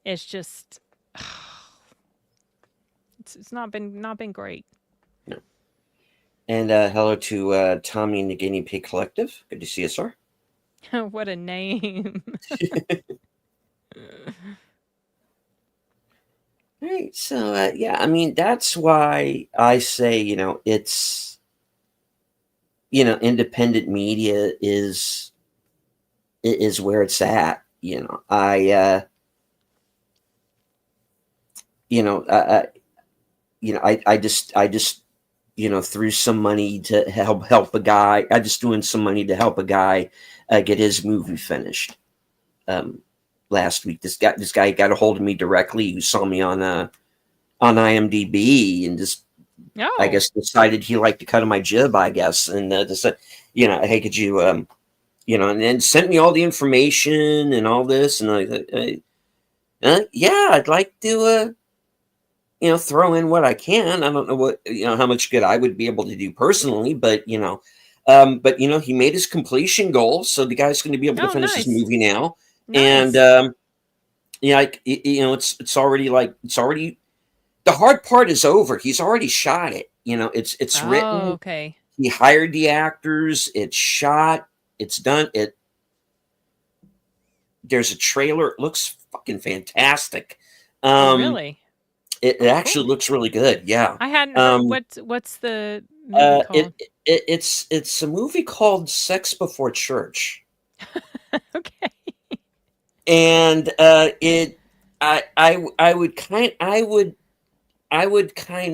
It's just it's not been great. no. And hello to Tommy and the Guinea Pig Collective. Good to see you, sir. What a name. Right. So yeah, I mean that's why I say it's independent media is where it's at. I just threw some money to help a guy. I just threw in some money to help a guy get his movie finished. Last week, this guy got a hold of me directly. Who saw me on IMDb and just I Oh. guess decided he liked the cut of my jib. I guess and just said, hey, could you and then sent me all the information and all this and yeah, I'd like to throw in what I can. I don't know what how much good I would be able to do personally, but he made his completion goal, so the guy's going to be able to Oh, finish his nice. movie now. And Nice. it's already the hard part is over. He's already shot it. It's Oh, written. okay. He hired the actors. It's shot. It's done. There's a trailer. It looks fucking fantastic. Oh, really? It Oh, actually cool. looks really good. Yeah. I hadn't heard what's the movie called? It's a movie called Sex Before Church. Okay. And it I would kind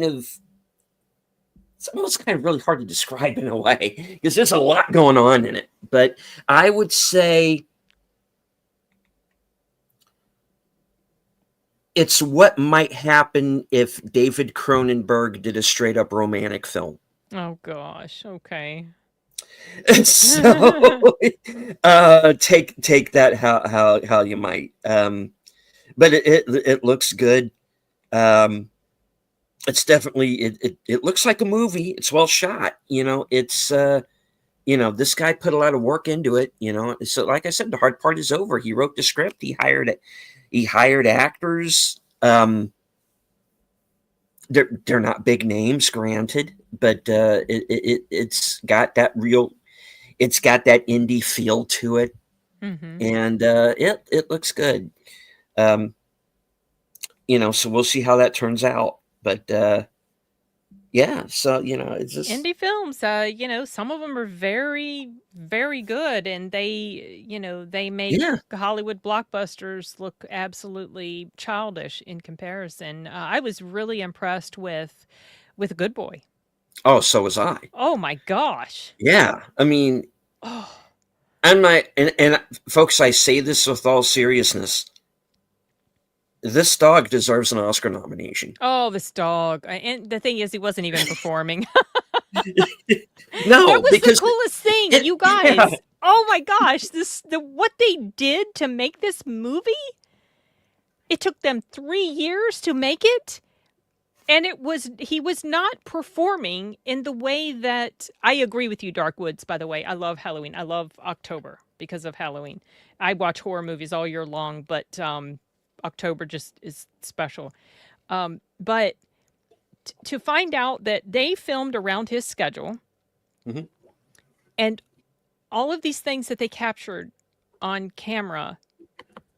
of it's almost kind of really hard to describe in a way because there's a lot going on in it, but I would say it's what might happen if David Cronenberg did a straight up romantic film. Oh gosh. Okay. So take that how you might. But it looks good. It's definitely it looks like a movie. It's well shot. It's this guy put a lot of work into it. So like I said, the hard part is over. He wrote the script. He hired actors. They're not big names, granted, but it's got that indie feel to it, Mm-hmm. and it looks good. So we'll see how that turns out. But Yeah, so it's just Indie films, some of them are very, very good, and they make yeah. Hollywood blockbusters look absolutely childish in comparison. I was really impressed with Good Boy. Oh, so was I. Oh my gosh. Yeah, I mean, Oh, and folks, I say this with all seriousness. This dog deserves an Oscar nomination. oh, this dog. And the thing is, he wasn't even performing. That No, was the because coolest thing, it you yeah. guys. Oh my gosh, what they did to make this movie? It took them 3 years to make it, and he was not performing in the way that I agree with you, Dark Woods, by the way. I love Halloween. I love October because of Halloween. I watch horror movies all year long, but October just is special. But to find out that they filmed around his schedule, Mhm. and all of these things that they captured on camera,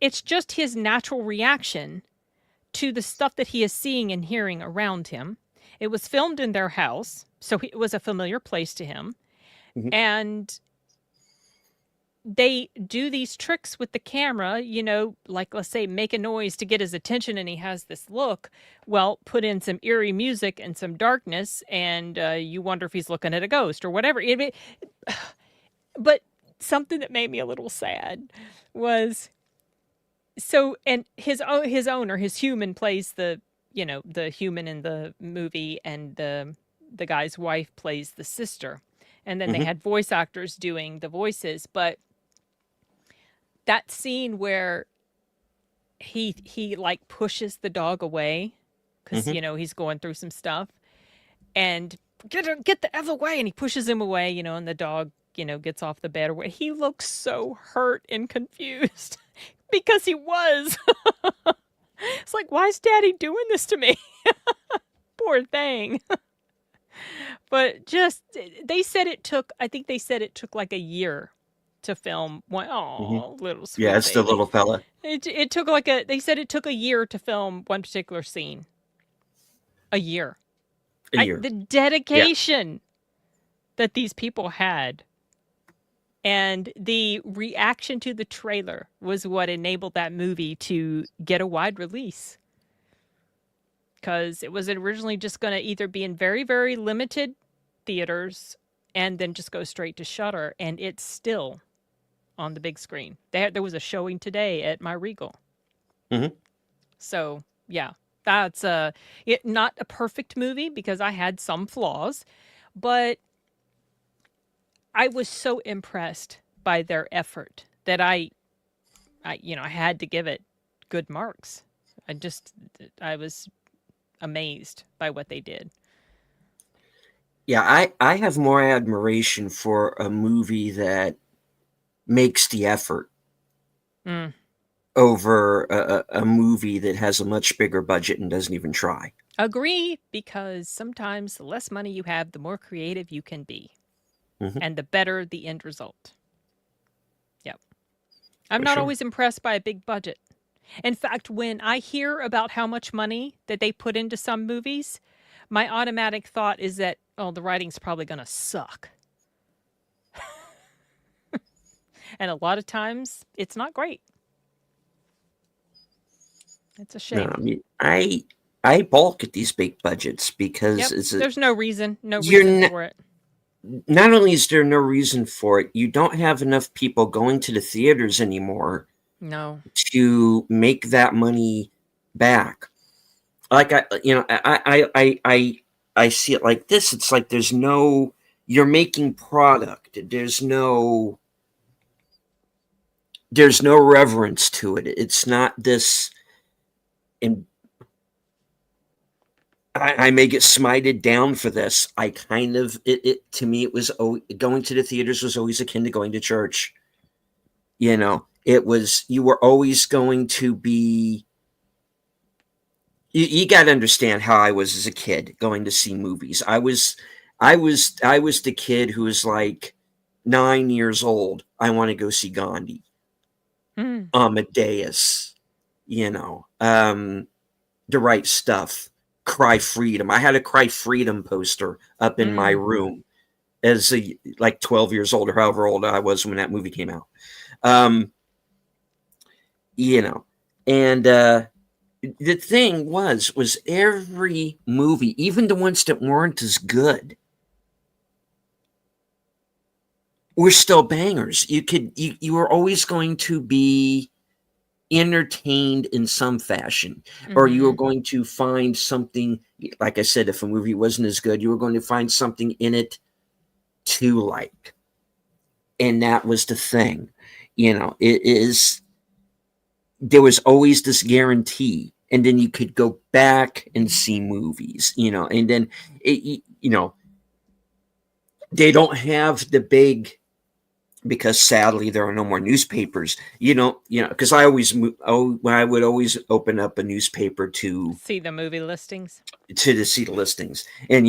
it's just his natural reaction to the stuff that he is seeing and hearing around him. It was filmed in their house, so it was a familiar place to him. Mhm. And they do these tricks with the camera, like let's say make a noise to get his attention and he has this look. Well, put in some eerie music and some darkness, and you wonder if he's looking at a ghost or whatever. But something that made me a little sad was and his owner, his human, plays the human in the movie, and the guy's wife plays the sister, and then they Mhm. had voice actors doing the voices. But that scene where he like pushes the dog away because Mhm. he's going through some stuff, and get the F away, and he pushes him away, and the dog gets off the bed, or what. He looks so hurt and confused because he was. It's like, why is Daddy doing this to me? Poor thing. But just I think they said it took like a year to film one. Mhm. Oh, little Yeah, sweet it's the baby. little fella. It took they said it took a year to film one particular scene. A year. A year. The Yeah. dedication that these people had, and the reaction to the trailer was what enabled that movie to get a wide release. Because it was originally just going to either be in very, very limited theaters and then just go straight to Shudder, and it's still on the big screen. There was a showing today at my Regal. Mhm. So yeah, that's not a perfect movie because I had some flaws, but I was so impressed by their effort that I had to give it good marks. I was amazed by what they did. Yeah, I have more admiration for a movie that makes the effort Mm. over a movie that has a much bigger budget and doesn't even try. Agree, because sometimes the less money you have, the more creative you can be, Mhm. and the better the end result. Yep. I'm For not sure. always impressed by a big budget. In fact, when I hear about how much money that they put into some movies, my automatic thought is that, oh, the writing's probably going to suck. And a lot of times, it's not great. It's a No, shame. I mean, I balk at these big budgets because Yep. There's no reason, you're for it. not only is there no reason for it, you don't have enough people going to the theaters anymore No. to make that money back. Like I see it like this. It's like you're making product. There's no reverence to it. It's not this, and I may get smited down for this. I kind of it to me it was going to the theaters was always akin to going to church. It was you were always going to be. You got to understand how I was as a kid going to see movies. I was the kid who was like 9 years old. I want to go see Gandhi, Mm. Amadeus, the right stuff. Cry Freedom. I had a Cry Freedom poster up in my Mm. room as like 12 years old or however old I was when that movie came out. Um, you know, and the thing was every movie, even the ones that weren't as good, were still bangers. You were always going to be entertained in some fashion, or you were Mhm. going to find something. Like I said, if a movie wasn't as good, you were going to find something in it to like, and that was the thing. It is there was always this guarantee, and then you could go back and see movies, and then they don't have the big, because sadly there are no more newspapers. Because I would always open up a newspaper See the movie listings. to see the listings, and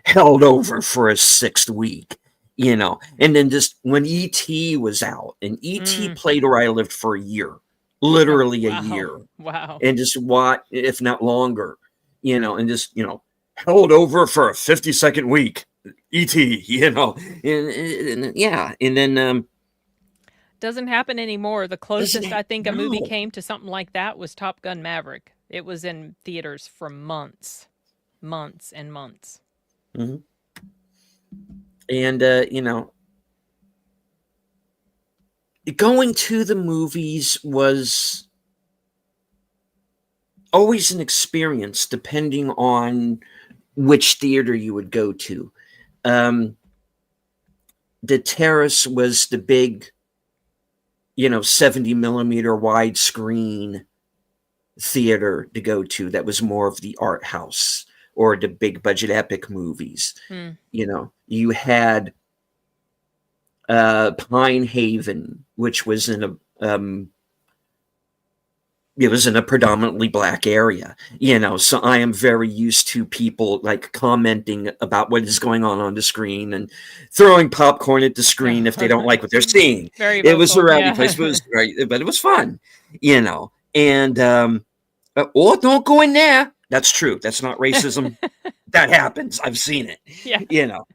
held over for a sixth week, and then just when ET was out, and ET Mm. played where I lived for a year, Oh, literally a wow. year, Wow. and just what, if not longer, and just held over for a 50-second week, ET, and yeah, and then Doesn't happen anymore. The doesn't closest it? I think a movie No. came to something like that was Top Gun Maverick. It was in theaters for months, months and months. Mhm. And going to the movies was always an experience, depending on which theater you would go to. Um, the Terrace was the big, 70 millimeter widescreen theater to go to. That was more of the art house or the big budget epic movies. Hmm. You had Pine Haven, which was in a predominantly black area, so I am very used to people like commenting about what is going on the screen and throwing popcorn at the screen if they don't like what they're seeing. Very It was a vocal. rowdy place, Yeah. but it was fun, and or don't go in there. That's true. That's not racism. That happens. I've seen it. Yeah. You know.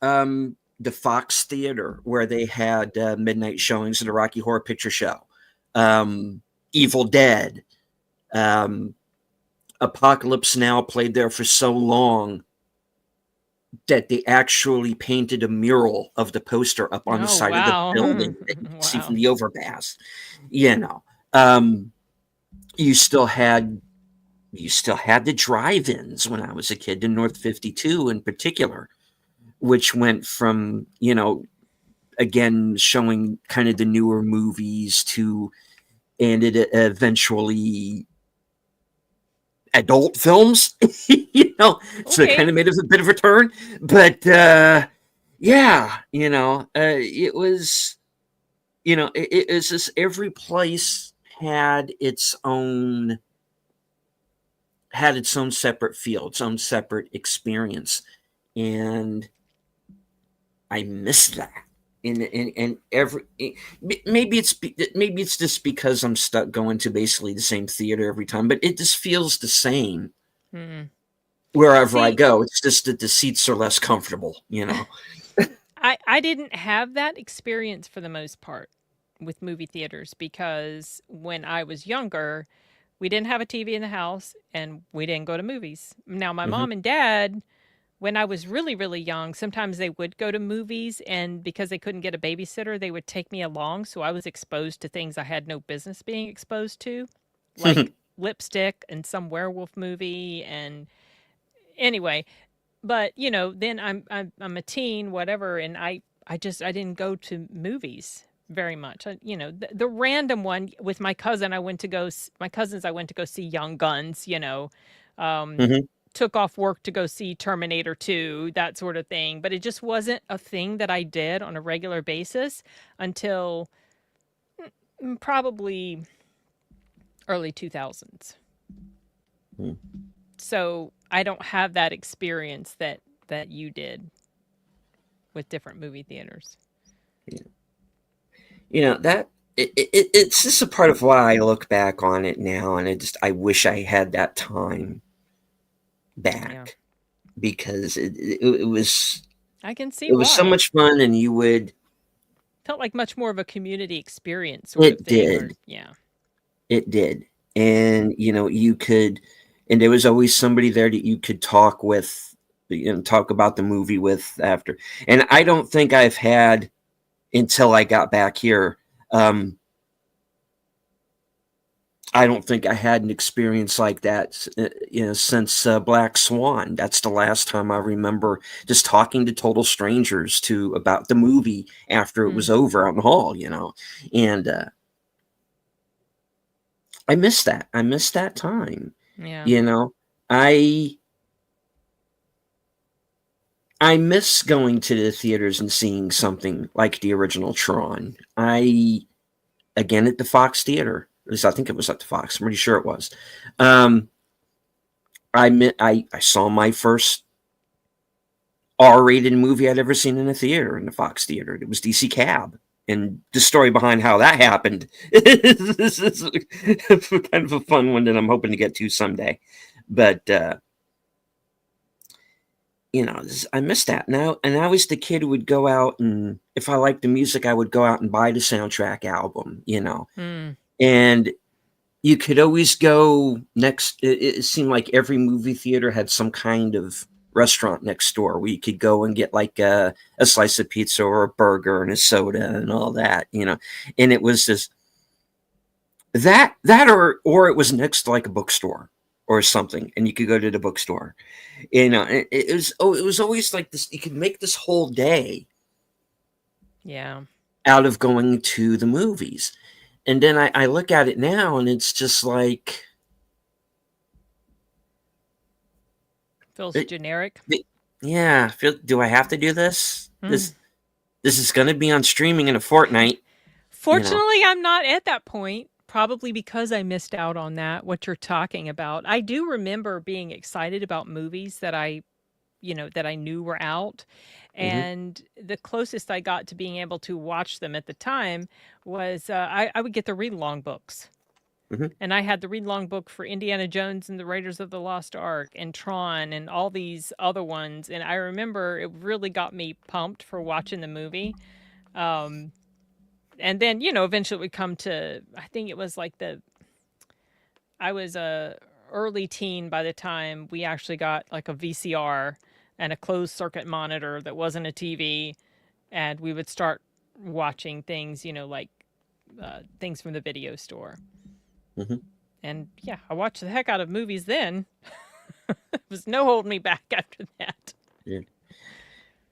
Um, the Fox Theater, where they had midnight showings of the Rocky Horror Picture Show, Evil Dead, um, Apocalypse Now played there for so long that they actually painted a mural of the poster up on the Oh, side of the wow. building that you can see from Wow. the overpass. You know, um, you still had the drive-ins when I was a kid in North 52 in particular, which went from again showing kind of the newer movies to, and it eventually adult films. So it kind Okay. of made a bit of a turn, but yeah, it was, it's just every place had its own separate feel, its own separate experience, and I miss that. And every maybe it's just because I'm stuck going to basically the same theater every time, but it just feels the same Mm. wherever I See, go. It's just that the seats are less comfortable. I didn't have that experience for the most part with movie theaters because when I was younger, we didn't have a TV in the house and we didn't go to movies. Now, my Hmm. mom and dad, when I was really, really young, sometimes they would go to movies, and because they couldn't get a babysitter, they would take me along. So I was exposed to things I had no business being exposed to, like lipstick and some werewolf movie. And anyway, but then I'm a teen, whatever, and I didn't go to movies very much. The random one with my cousin, my cousins, I went to go see Young Guns. Um, Hmm. took off work to go see Terminator 2, that sort of thing. But it just wasn't a thing that I did on a regular basis until probably early 2000s. So I don't have that experience that you did with different movie theaters. That. it's just a part of why I look back on it now, and I wish I had that time Yeah. back, because it was I can see so why. much fun, and you would Felt like much more of a community experience sort of it thing, or did yeah. it did, and you could, and there was always somebody there that you could talk with, talk about the movie with after. And I don't think I've had, until I got back here. I don't think I had an experience like that, since Black Swan. That's the last time I remember just talking to total strangers to about the movie after it was Mm, over out in the hall, and I miss that. I miss that time. yeah. You know, I I miss going to the theaters and seeing something like the original Tron. Again, at the Fox Theater. At least I think it was at the Fox. I'm pretty sure it was. Um, I saw my first R-rated movie I'd ever seen in a theater, in the Fox Theater. It was DC Cab, and the story behind how that happened is kind of a fun one that I'm hoping to get to someday. But I miss that now. And I was the kid who would go out, and if I liked the music, I would go out and buy the soundtrack album. Mm, And you could always go next. It seemed like every movie theater had some kind of restaurant next door where you could go and get like a slice of pizza or a burger and a soda and all that. And it was just that or it was next to like a bookstore or something, and you could go to the bookstore. It was always like this. You could make this whole day yeah. out of going to the movies. And then I look at it now, and it's just like, Feels it, generic. yeah. Do I have to do this? Mm. This is going to be on streaming in a fortnight. You know. Fortunately, I'm not at that point, probably because I missed out on that, what you're talking about. I do remember being excited about movies that that I knew were out. Hmm. And the closest I got to being able to watch them at the time was I would get the read along books. Hmm. And I had the read along book for Indiana Jones and the Raiders of the Lost Ark and Tron and all these other ones. And I remember it really got me pumped for watching the movie. Um, and then, eventually it would come to, I think it was like I was a early teen by the time we actually got like a VCR and a closed circuit monitor that wasn't a TV, and we would start watching things, like things from the video store. Hmm. And yeah, I watched the heck out of movies then. There was no holding me back after that. Yeah.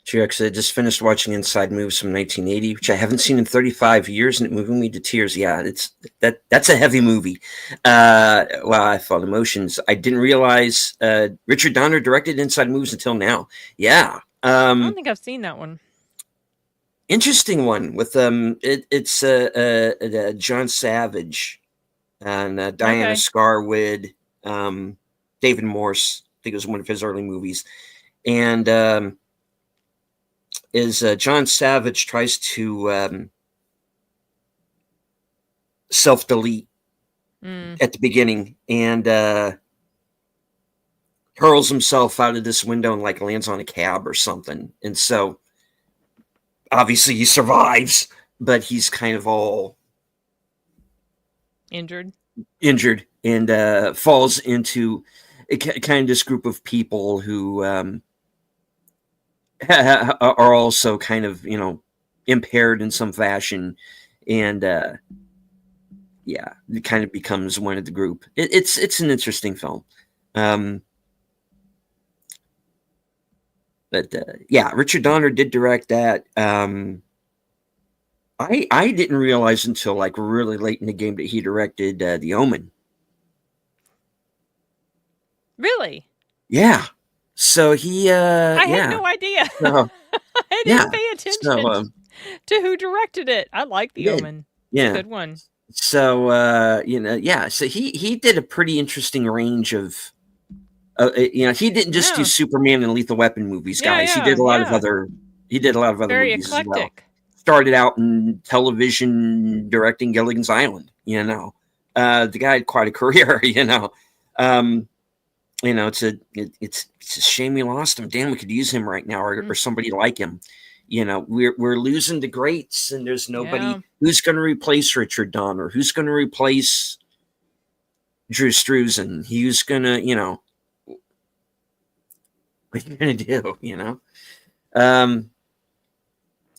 True, actually, I just finished watching Inside Moves from 1980, which I haven't seen in 35 years, and it moved me to tears. Yeah, that's a heavy movie. Wow, I felt emotions. I didn't realize Richard Donner directed Inside Moves until now. Yeah, I don't think I've seen that one. interesting one with it's John Savage and Diana Okay. Scarwood, David Morse. I think it was one of his early movies, and is John Savage tries to self delete Mm, at the beginning, and hurls himself out of this window and like lands on a cab or something. And so obviously he survives, but he's kind of all injured. injured, and falls into kind of this group of people who are also kind of impaired in some fashion, and yeah, it kind of becomes one of the group. It's an interesting film. Um, but yeah, Richard Donner did direct that. I didn't realize until like really late in the game that he directed The Omen. Really? Yeah. So he I had yeah. no idea. So, I yeah. didn't pay So attention to who directed it. I like he The did. Omen. It's a Yeah. good one. So yeah. So he did a pretty interesting range of he didn't just do Yeah. Superman and Lethal Weapon movies, Yeah, guys. yeah, yeah. He did a lot of other Very movies as well. eclectic. started out in television directing Gilligan's Island. The guy had quite a career. Um, it's a shame we lost him. Damn, we could use him right now, or somebody like him. We're losing the greats, and there's nobody Yeah. who's going to replace Richard Donner, who's going to replace Drew Struzan, who's going to, what are you going to do,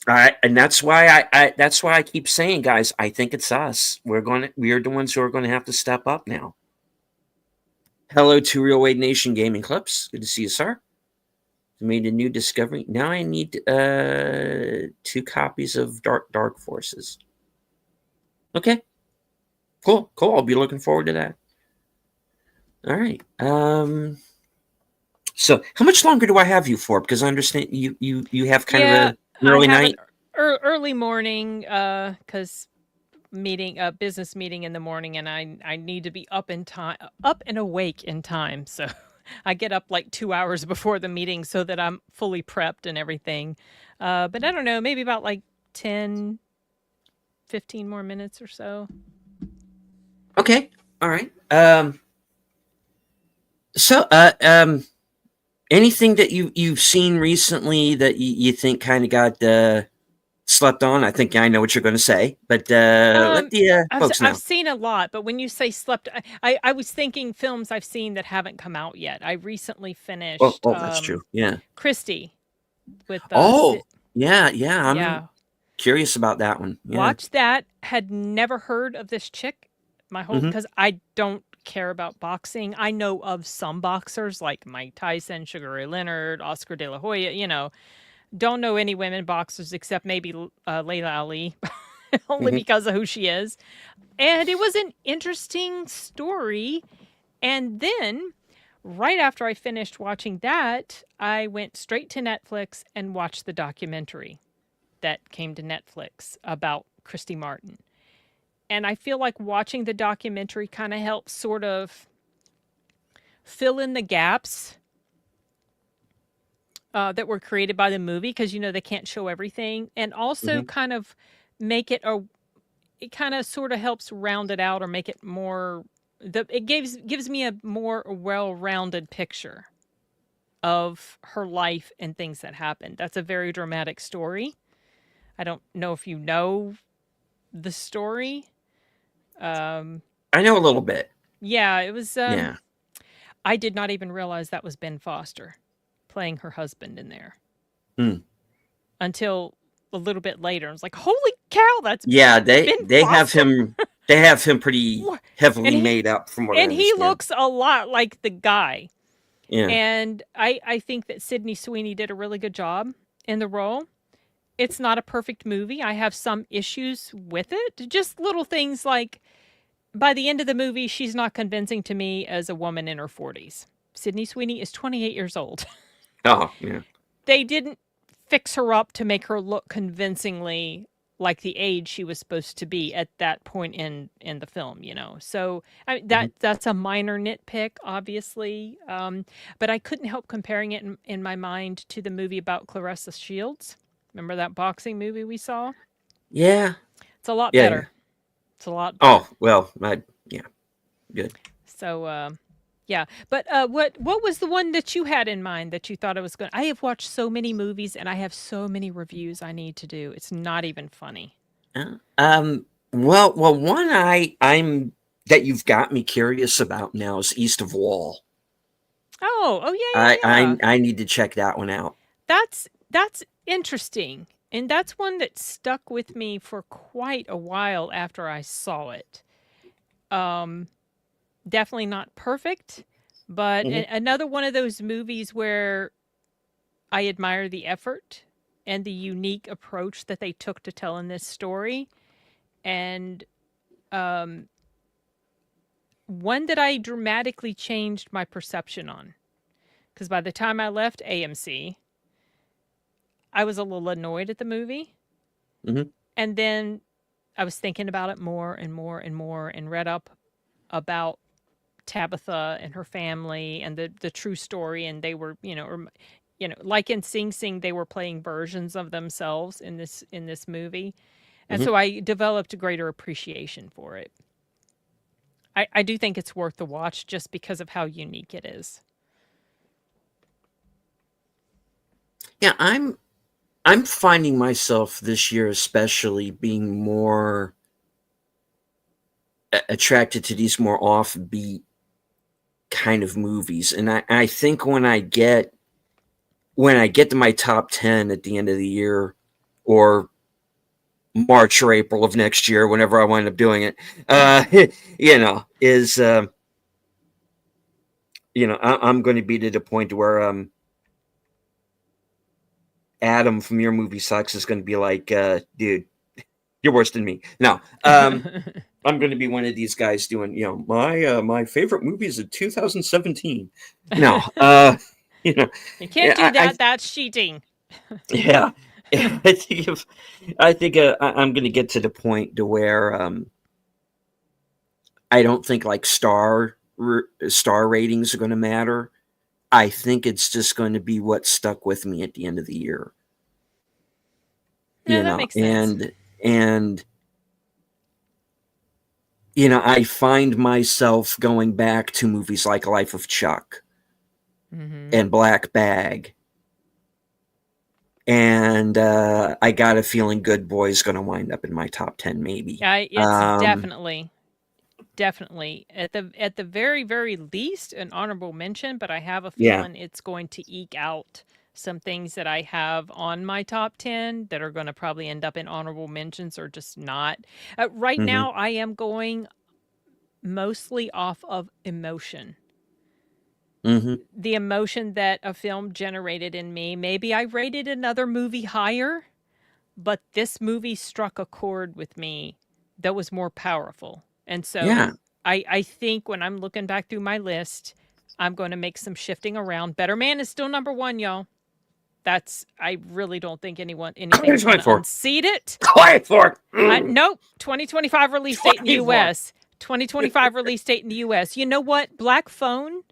and that's why I keep saying, guys, I think it's us. We are the ones who are going to have to step up now. Hello to Real Wade Nation Gaming Clips. Good to see you, sir. Made a new discovery. Now I need 2 copies of Dark Forces. Okay. Cool. I'll be looking forward to that. All right. So how much longer do I have you for? Because I understand you have kind of an early night. Early morning, because business meeting in the morning, and I need to be up and awake in time. So I get up like 2 hours before the meeting so that I'm fully prepped and everything. But I don't know, maybe about like 10, 15 more minutes or so. Okay. All right. So, anything that you've seen recently that you think kind of got slept on? I think I know what you're going to say, but let the folks know. I've seen a lot, but when you say slept, I was thinking films I've seen that haven't come out yet. I recently finished That's true. Yeah. Christie with yeah. yeah. I'm curious about that one. Yeah. Watch that. Had never heard of this chick my whole because I don't care about boxing. I know of some boxers like Mike Tyson, Sugar Ray Leonard, Oscar De La Hoya. Don't know any women boxers except maybe Layla Ali, only because of who she is. And it was an interesting story. And then, right after I finished watching that, I went straight to Netflix and watched the documentary that came to Netflix about Christy Martin. And I feel like watching the documentary kind of helps sort of fill in the gaps that were created by the movie, because they can't show everything, and also kind of make it it kind of sort of helps round it out or make it more it gives me a more well-rounded picture of her life and things that happened. That's a very dramatic story. I don't know if you know the story. I know a little bit. Yeah, it was. Yeah. I did not even realize that was Ben Foster playing her husband in there until a little bit later. I was like, "Holy cow, that's they have him. They have him pretty heavily made up from what I understand. And he looks a lot like the guy. Yeah. And I think that Sydney Sweeney did a really good job in the role. It's not a perfect movie. I have some issues with it. Just little things like, by the end of the movie, she's not convincing to me as a woman in her 40s. Sydney Sweeney is 28 years old. Oh, yeah. They didn't fix her up to make her look convincingly like the age she was supposed to be at that point in the film, So that's a minor nitpick, obviously. But I couldn't help comparing it in my mind to the movie about Clarissa Shields. Remember that boxing movie we saw? Yeah. It's a lot better. Yeah. It's a lot better. Oh, well, yeah. Good. So, yeah. But what was the one that you had in mind that you thought it was good? I have watched so many movies and I have so many reviews I need to do. It's not even funny. Well, one I'm that you've got me curious about now is East of Wall. Oh yeah. I need to check that one out. That's interesting. And that's one that stuck with me for quite a while after I saw it. Definitely not perfect, but another one of those movies where I admire the effort and the unique approach that they took to telling this story. And one that I dramatically changed my perception on. Because by the time I left AMC, I was a little annoyed at the movie. And then I was thinking about it more and more and more, and read up about Tabitha and her family and the true story. And they were, like in Sing Sing, they were playing versions of themselves in this movie, and Hmm. so I developed a greater appreciation for it. I do think it's worth the watch just because of how unique it is. Yeah, I'm finding myself this year especially being more attracted to these more offbeat kind of movies, and I think when I get to my top 10 at the end of the year, or March or April of next year, whenever I wind up doing it, is I'm going to be to the point where Adam from Your Movie Sucks is going to be like, dude, you're worse than me. No, I'm going to be one of these guys doing, my favorite movies of 2017. No, you know, You can't do yeah, that. That's cheating. yeah, I think I'm going to get to the point to where I don't think like star ratings are going to matter. I think it's just going to be what stuck with me at the end of the year. No, You that know, makes sense. and I find myself going back to movies like Life of Chuck Hmm. and Black Bag, and I got a feeling Good Boy's going to wind up in my top 10, maybe. It's definitely at the very very least an honorable mention, but I have a Yeah. feeling it's going to eke out some things that I have on my top 10 that are going to probably end up in honorable mentions or just not. Right Hmm. now I am going mostly off of emotion. Hmm. The emotion that a film generated in me. Maybe I rated another movie higher, but this movie struck a chord with me that was more powerful. And Yeah. so I think when I'm looking back through my list, I'm going to make some shifting around. Better Man is still number one, y'all. I really don't think anything's going to 2024. unseat it. 24. Nope. 2025 release date in the 24. US. 2025 release date in the US. You know what? Black Phone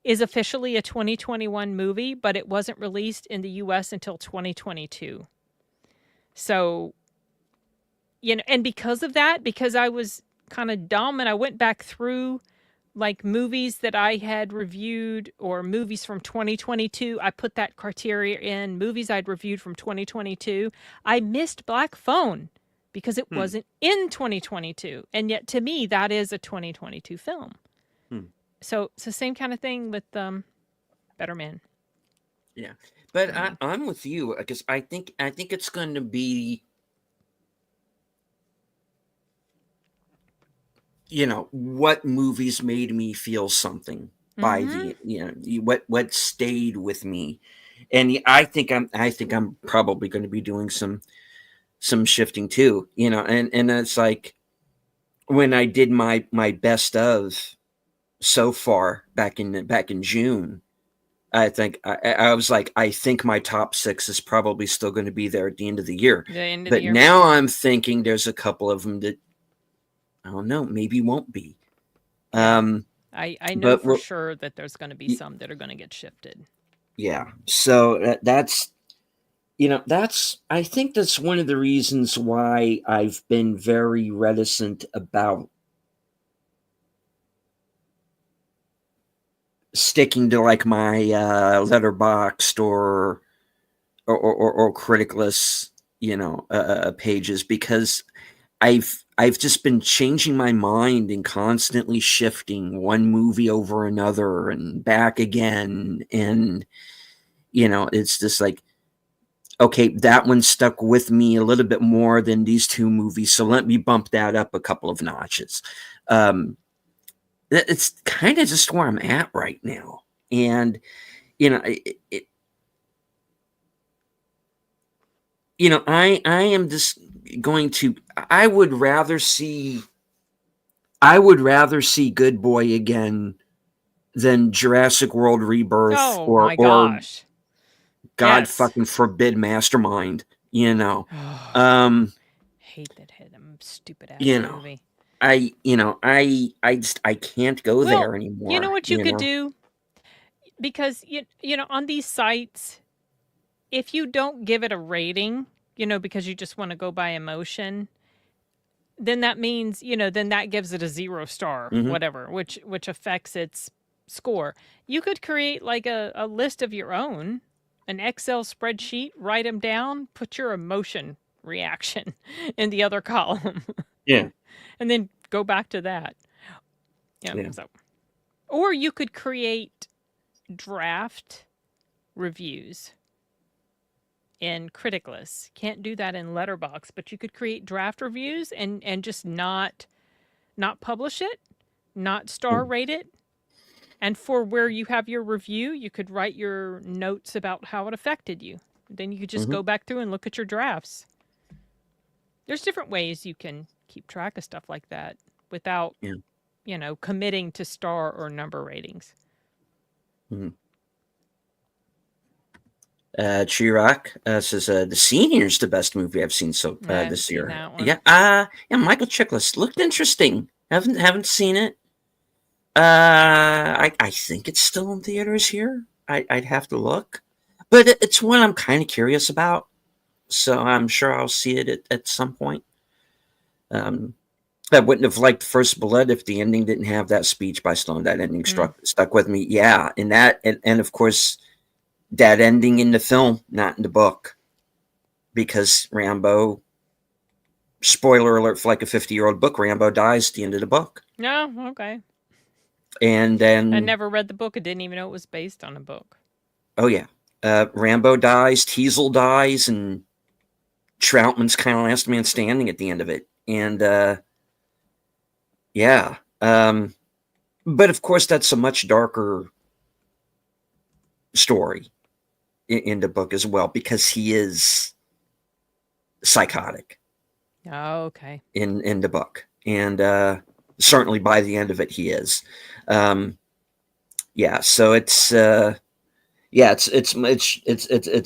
is officially a 2021 movie, but it wasn't released in the US until 2022. So, and because of that, because I was kind of dumb and I went back through like movies that I had reviewed or movies from 2022, I put that criteria in movies I'd reviewed from 2022. I missed Black Phone because it Hmm. wasn't in 2022. And yet to me, that is a 2022 film. Hmm. So it's the same kind of thing with Better Man. Yeah, but Um, I'm with you because I think it's going to be what movies made me feel something by mm-hmm. what stayed with me, and I think I'm probably going to be doing some shifting too, and it's like when I did my best of so far back in June. I was like, I think my top six is probably still going to be there at the end of the year. The end of the But year. now I'm thinking there's a couple of them that I don't know, maybe won't be. Yeah. Um, I know but for sure that there's going to be y- some that are going to get shifted. yeah, so that's I think that's one of the reasons why I've been very reticent about sticking to like my letterboxed or criticless pages because I've just been changing my mind and constantly shifting one movie over another and back again, and it's just like, okay, that one stuck with me a little bit more than these two movies, so let me bump that up a couple of notches. um it's kind of just where I'm at right now, and it, I am just going to I would rather see Good Boy again than Jurassic World Rebirth Oh or my gosh. God Yes. fucking forbid Mastermind. You know, Oh, um, hate that hit him. Stupid ass you know, movie. I just I can't go Well, there you know anymore. what you could do? Because, on these sites, if you don't give it a rating, because you just want to go by emotion, then that means, then that gives it a 0 star, Hmm. whatever, which affects its score. You could create like a list of your own, an Excel spreadsheet, write them down, put your emotion reaction in the other column, Yeah. and then go back to that. Yeah. Yeah. So, or you could create draft reviews in Criticless. Can't do that in Letterbox, but you could create draft reviews and just not publish it, not star rate it. And for where you have your review, you could write your notes about how it affected you. Then you could just Hmm. go back through and look at your drafts. There's different ways you can keep track of stuff like that without, Yeah. committing to star or number ratings. Hmm. Chirac says The Senior's the best movie I've seen I haven't this seen year. that one. Yeah. Yeah. Michael Chiklis looked interesting. Haven't seen it. I think it's still in theaters here. I'd have to look, but it's one I'm kind of curious about. So I'm sure I'll see it at some point. I wouldn't have liked First Blood if the ending didn't have that speech by Stallone. That ending stuck with me. Yeah, and of course that ending in the film, not in the book, because Rambo. Spoiler alert for like a 50-year-old book. Rambo dies at the end of the book. No, okay. And then I never read the book. I didn't even know it was based on a book. Oh yeah, Rambo dies, Teasel dies, and Troutman's kind of last man standing at the end of it. And yeah, but of course that's a much darker story in the book as well, because he is psychotic Oh, okay. in the book, and certainly by the end of it he is. Yeah, so it's it's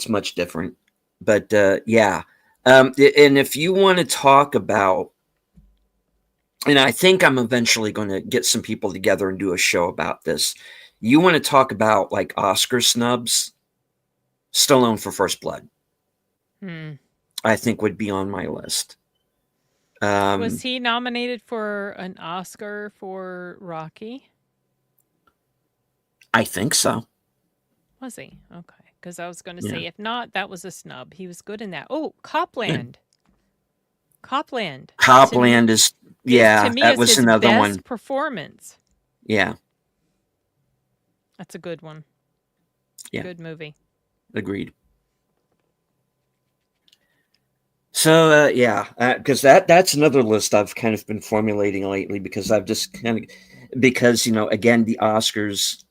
much different, but yeah. And if you want to talk about, and I think I'm eventually going to get some people together and do a show about this. You want to talk about like Oscar snubs? Stallone for First Blood, I think would be on my list. Was he nominated for an Oscar for Rocky? I think so. Was he? Okay. Because I was going to Yeah. say, if not, that was a snub. He was good in that. Oh, Copland. Copland. Copland is To me, that is was his another best one. performance. Yeah. That's a good one. Yeah. Good movie. Agreed. So yeah, because that's another list I've kind of been formulating lately, because I've just kind of, because again, the Oscars,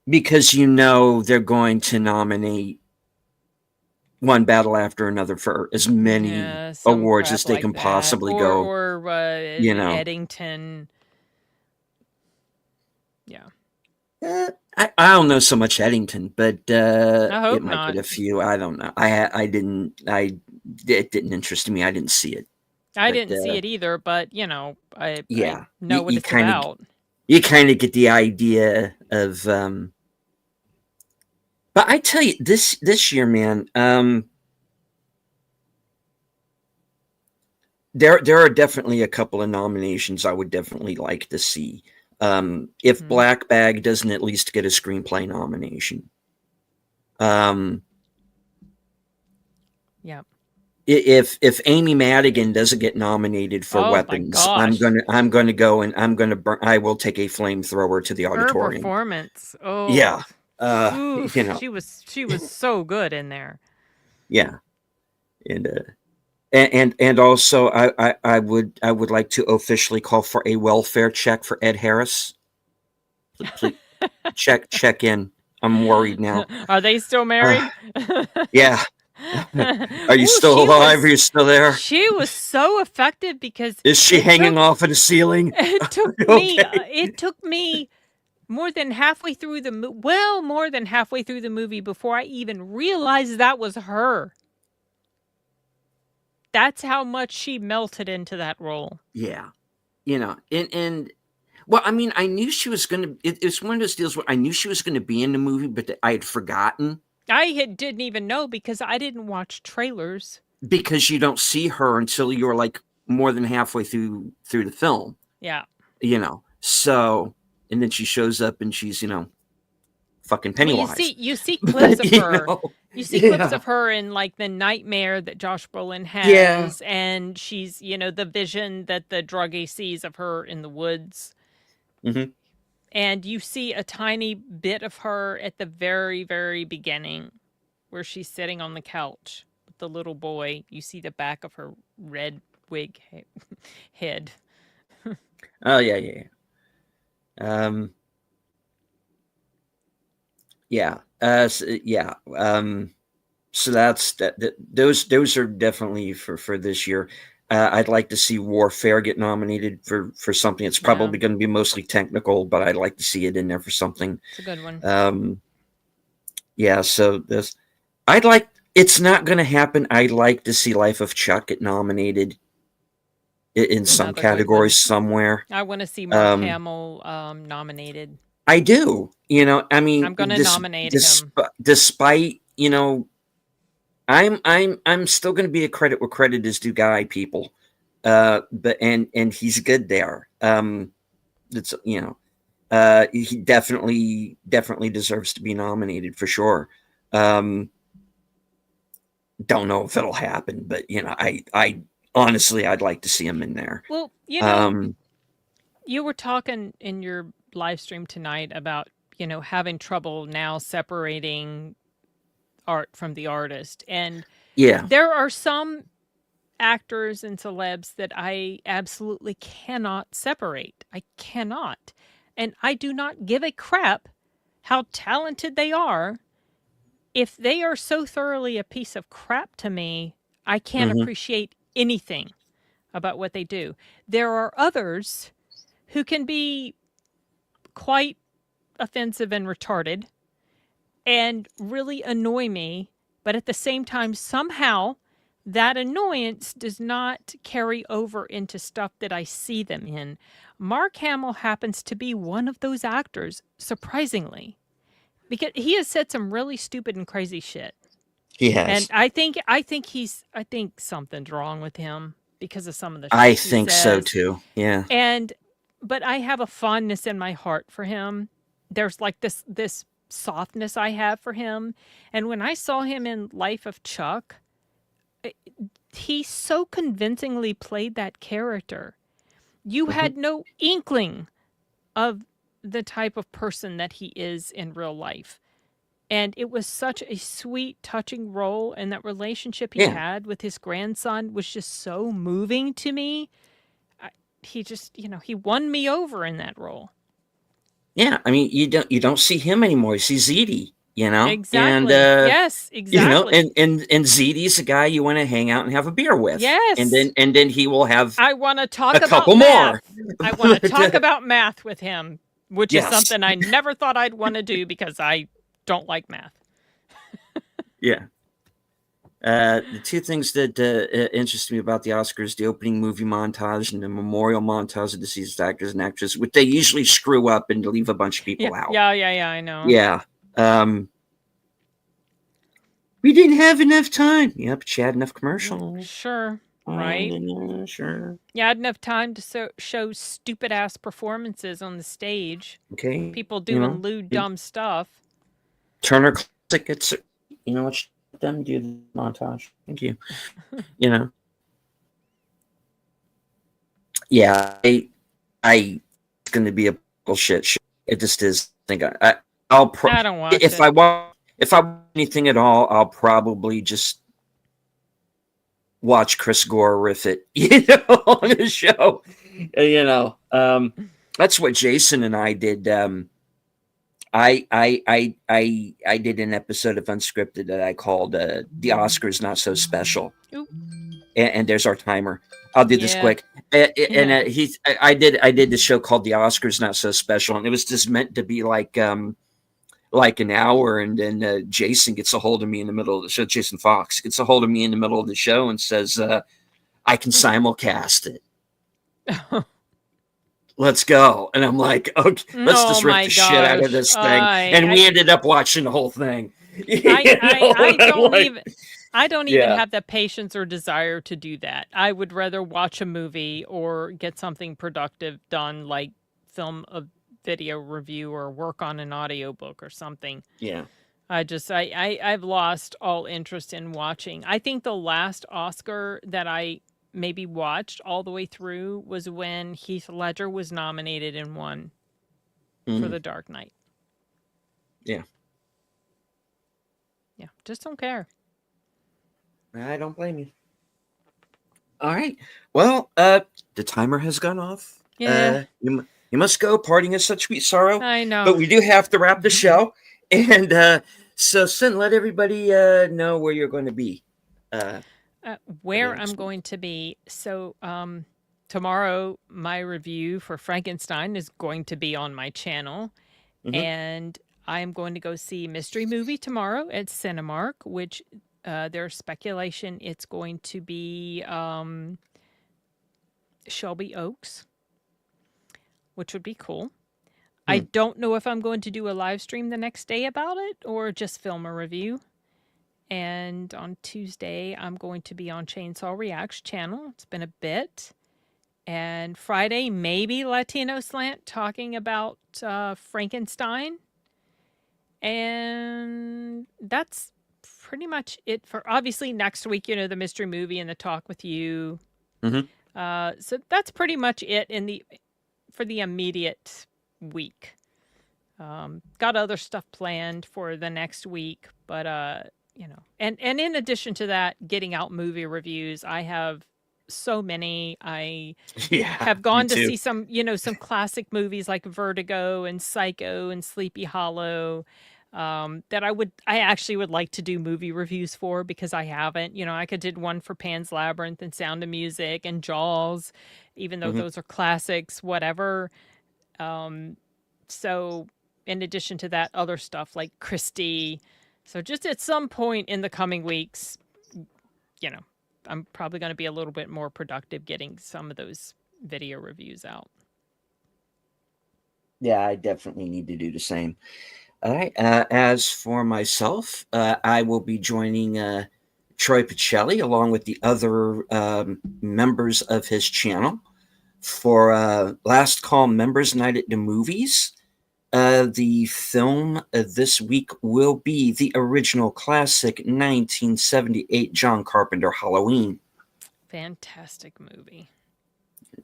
because they're going to nominate one battle after another for as many some awards crap as they like can that. possibly or, go. Or Eddington. Yeah. I don't know so much Eddington, but I hope it might not. get a few. I don't know. It didn't interest me. I didn't see it. I didn't see it either, but I Yeah, know what you it's kind about. of get the idea of. But I tell you, this year, man, there are definitely a couple of nominations I would definitely like to see. If Black Bag doesn't at least get a screenplay nomination. Yeah. If Amy Madigan doesn't get nominated for Weapons, I'm gonna go and I'm gonna burn. I will take a flamethrower to the Her auditorium. performance. Oh Yeah. oof, she was so good in there. Yeah. And also I would like to officially call for a welfare check for Ed Harris. Please, check in. I'm worried now. Are they still married? Yeah. Are you still alive? Are you still there? She was so effective because is she hanging off of the ceiling? It took me more than halfway through more than halfway through the movie before I even realized that was her. That's how much she melted into that role. Yeah. And Well, I mean, I knew she was going to. It's one of those deals where I knew she was going to be in the movie, but I had forgotten Didn't even know because I didn't watch trailers. because you don't see her until you're like more than halfway through the film. Yeah. So, and then she shows up and she's fucking Well, Pennywise. you see clips But of her. You see clips yeah, of her in like the nightmare that Josh Brolin yeah, has, and she's the vision that the druggie sees of her in the woods. hmm And you see a tiny bit of her at the very, very beginning where she's sitting on the couch with the little boy. You see the back of her red wig head. oh yeah. Um, yeah, yeah. So that's that. Those are definitely for this year. I'd like to see Warfare get nominated for something. It's Yeah, probably going to be mostly technical, but I'd like to see it in there for something. it's a good one. Yeah. So this, I'd like. It's not going to happen. I'd like to see Life of Chuck get nominated in some Another good one. categories somewhere. I want to see Mark Hamill nominated. I do. I mean, I'm going to nominate him. Despite I'm still going to be a credit where credit is due guy, people. But and he's good there. It's he definitely deserves to be nominated for sure. Don't know if it'll happen, but I honestly I'd like to see him in there. Well, you were talking in your live stream tonight about, having trouble now separating art from the artist. And Yeah. there are some actors and celebs that I absolutely cannot separate. I cannot. And I do not give a crap how talented they are. If they are so thoroughly a piece of crap to me, I can't appreciate anything about what they do. There are others who can be quite offensive and retarded and really annoy me, but at the same time, somehow that annoyance does not carry over into stuff that I see them in. Mark Hamill happens to be one of those actors, surprisingly, because he has said some really stupid and crazy shit. He has. And I think something's wrong with him because of some of the shit I he think says. so too. Yeah. But I have a fondness in my heart for him. There's like this softness I have for him. And when I saw him in Life of Chuck, he so convincingly played that character. You had no inkling of the type of person that he is in real life. And it was such a sweet, touching role. And that relationship he had with his grandson was just so moving to me. He just, he won me over in that role. Yeah, I mean, you don't see him anymore. You see Zeddy, Exactly. and yes, exactly. and Zeddy's a guy you want to hang out and have a beer with. Yes, and then he will have. I want to talk a couple math. more. I want to talk about math with him, which is Yes. something I never thought I'd want to do because I don't like math. Yeah. The two things that interest me about the Oscars: the opening movie montage and the memorial montage of deceased actors and actresses, which they usually screw up and leave a bunch of people out. Yeah, I know. Yeah. We didn't have enough time. Yep, but you had enough commercials. Sure. Right? Sure. You had enough time to show stupid ass performances on the stage. Okay. People doing lewd, dumb stuff. Turner Classic gets what them do the montage. Thank you. Yeah, I it's going to be a bullshit show. It just is. I don't watch it. If I watch anything at all, I'll probably just watch Chris Gore riff it, on the show. That's what Jason and I did. I did an episode of Unscripted that I called "The Oscars Not So Special," and there's our timer. I'll do this quick. I did the show called "The Oscars Not So Special," and it was just meant to be like an hour, and then Jason gets a hold of me in the middle of the show. Jason Fox gets a hold of me in the middle of the show and says, "I can simulcast it." let's go. And I'm like, okay, let's Oh just rip my the shit out of gosh. this thing. And we ended up watching the whole thing. I don't Like, even I don't even yeah, have the patience or desire to do that. I would rather watch a movie or get something productive done, like film a video review or work on an audiobook or something. yeah. I've lost all interest in watching. I think the last Oscar that I maybe watched all the way through was when Heath Ledger was nominated and won for Mm, The Dark Knight. yeah. Yeah, just don't care. I don't blame you. All right. Well, the timer has gone off. Yeah, You must go. Parting is such sweet sorrow. I know. But we do have to wrap the show. And so, Sin, let everybody know where you're going to be. Uh, for the Where I'm next week. going to be. So, tomorrow, my review for Frankenstein is going to be on my channel. Mm-hmm. And I'm going to go see Mystery Movie tomorrow at Cinemark, which there's speculation it's going to be Shelby Oaks, which would be cool. I Hmm. don't know if I'm going to do a live stream the next day about it or just film a review. And on Tuesday, I'm going to be on Chainsaw Reacts channel. It's been a bit. And Friday, maybe Latino Slant talking about Frankenstein. And that's pretty much it for obviously next week, the mystery movie and the talk with you. Mm-hmm. So that's pretty much it for the immediate week. Got other stuff planned for the next week, but and in addition to that, getting out movie reviews. I have so many. I Yeah, have me gone to too. see some classic movies like Vertigo and Psycho and Sleepy Hollow. That I actually would like to do movie reviews for because I haven't. I could did one for Pan's Labyrinth and Sound of Music and Jaws, even though Mm-hmm. those are classics, whatever. So in addition to that, other stuff like Christie. So just at some point in the coming weeks, you know, I'm probably going to be a little bit more productive getting some of those video reviews out. Yeah, I definitely need to do the same. All right. As for myself, I will be joining Troy Pacelli along with the other members of his channel for Last Call Members Night at the Movies. The film this week will be the original classic 1978 John Carpenter Halloween. Fantastic movie.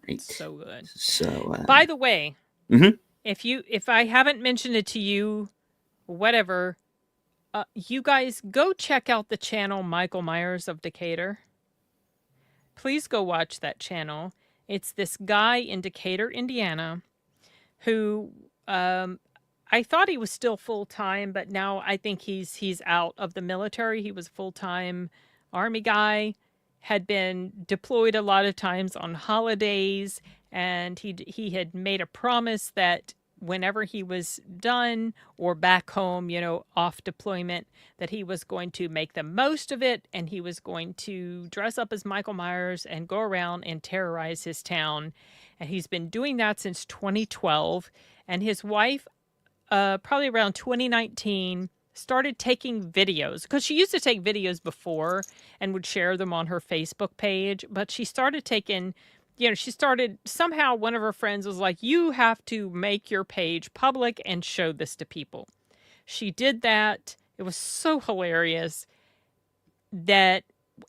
Right. So good. So, By the way, mhm. if I haven't mentioned it to you, whatever, you guys go check out the channel Michael Myers of Decatur. Please go watch that channel. It's this guy in Decatur, Indiana, who I thought he was still full time, but now I think he's out of the military. He was a full time Army guy, had been deployed a lot of times on holidays, and he had made a promise that whenever he was done or back home, off deployment, that he was going to make the most of it and he was going to dress up as Michael Myers and go around and terrorize his town. And he's been doing that since 2012. And his wife, probably around 2019, started taking videos because she used to take videos before and would share them on her Facebook page. But she started taking, somehow one of her friends was like, you have to make your page public and show this to people. She did that. It was so hilarious that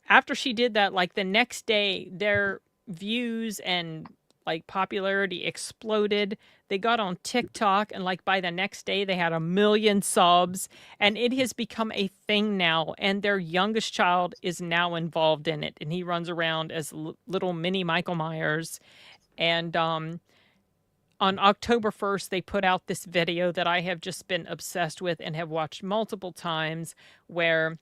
after she did that, like the next day, their views and like popularity exploded. They got on TikTok, and like by the next day, they had 1 million subs, and it has become a thing now. And their youngest child is now involved in it, and he runs around as little mini Michael Myers. And on October 1st, they put out this video that I have just been obsessed with and have watched multiple times, where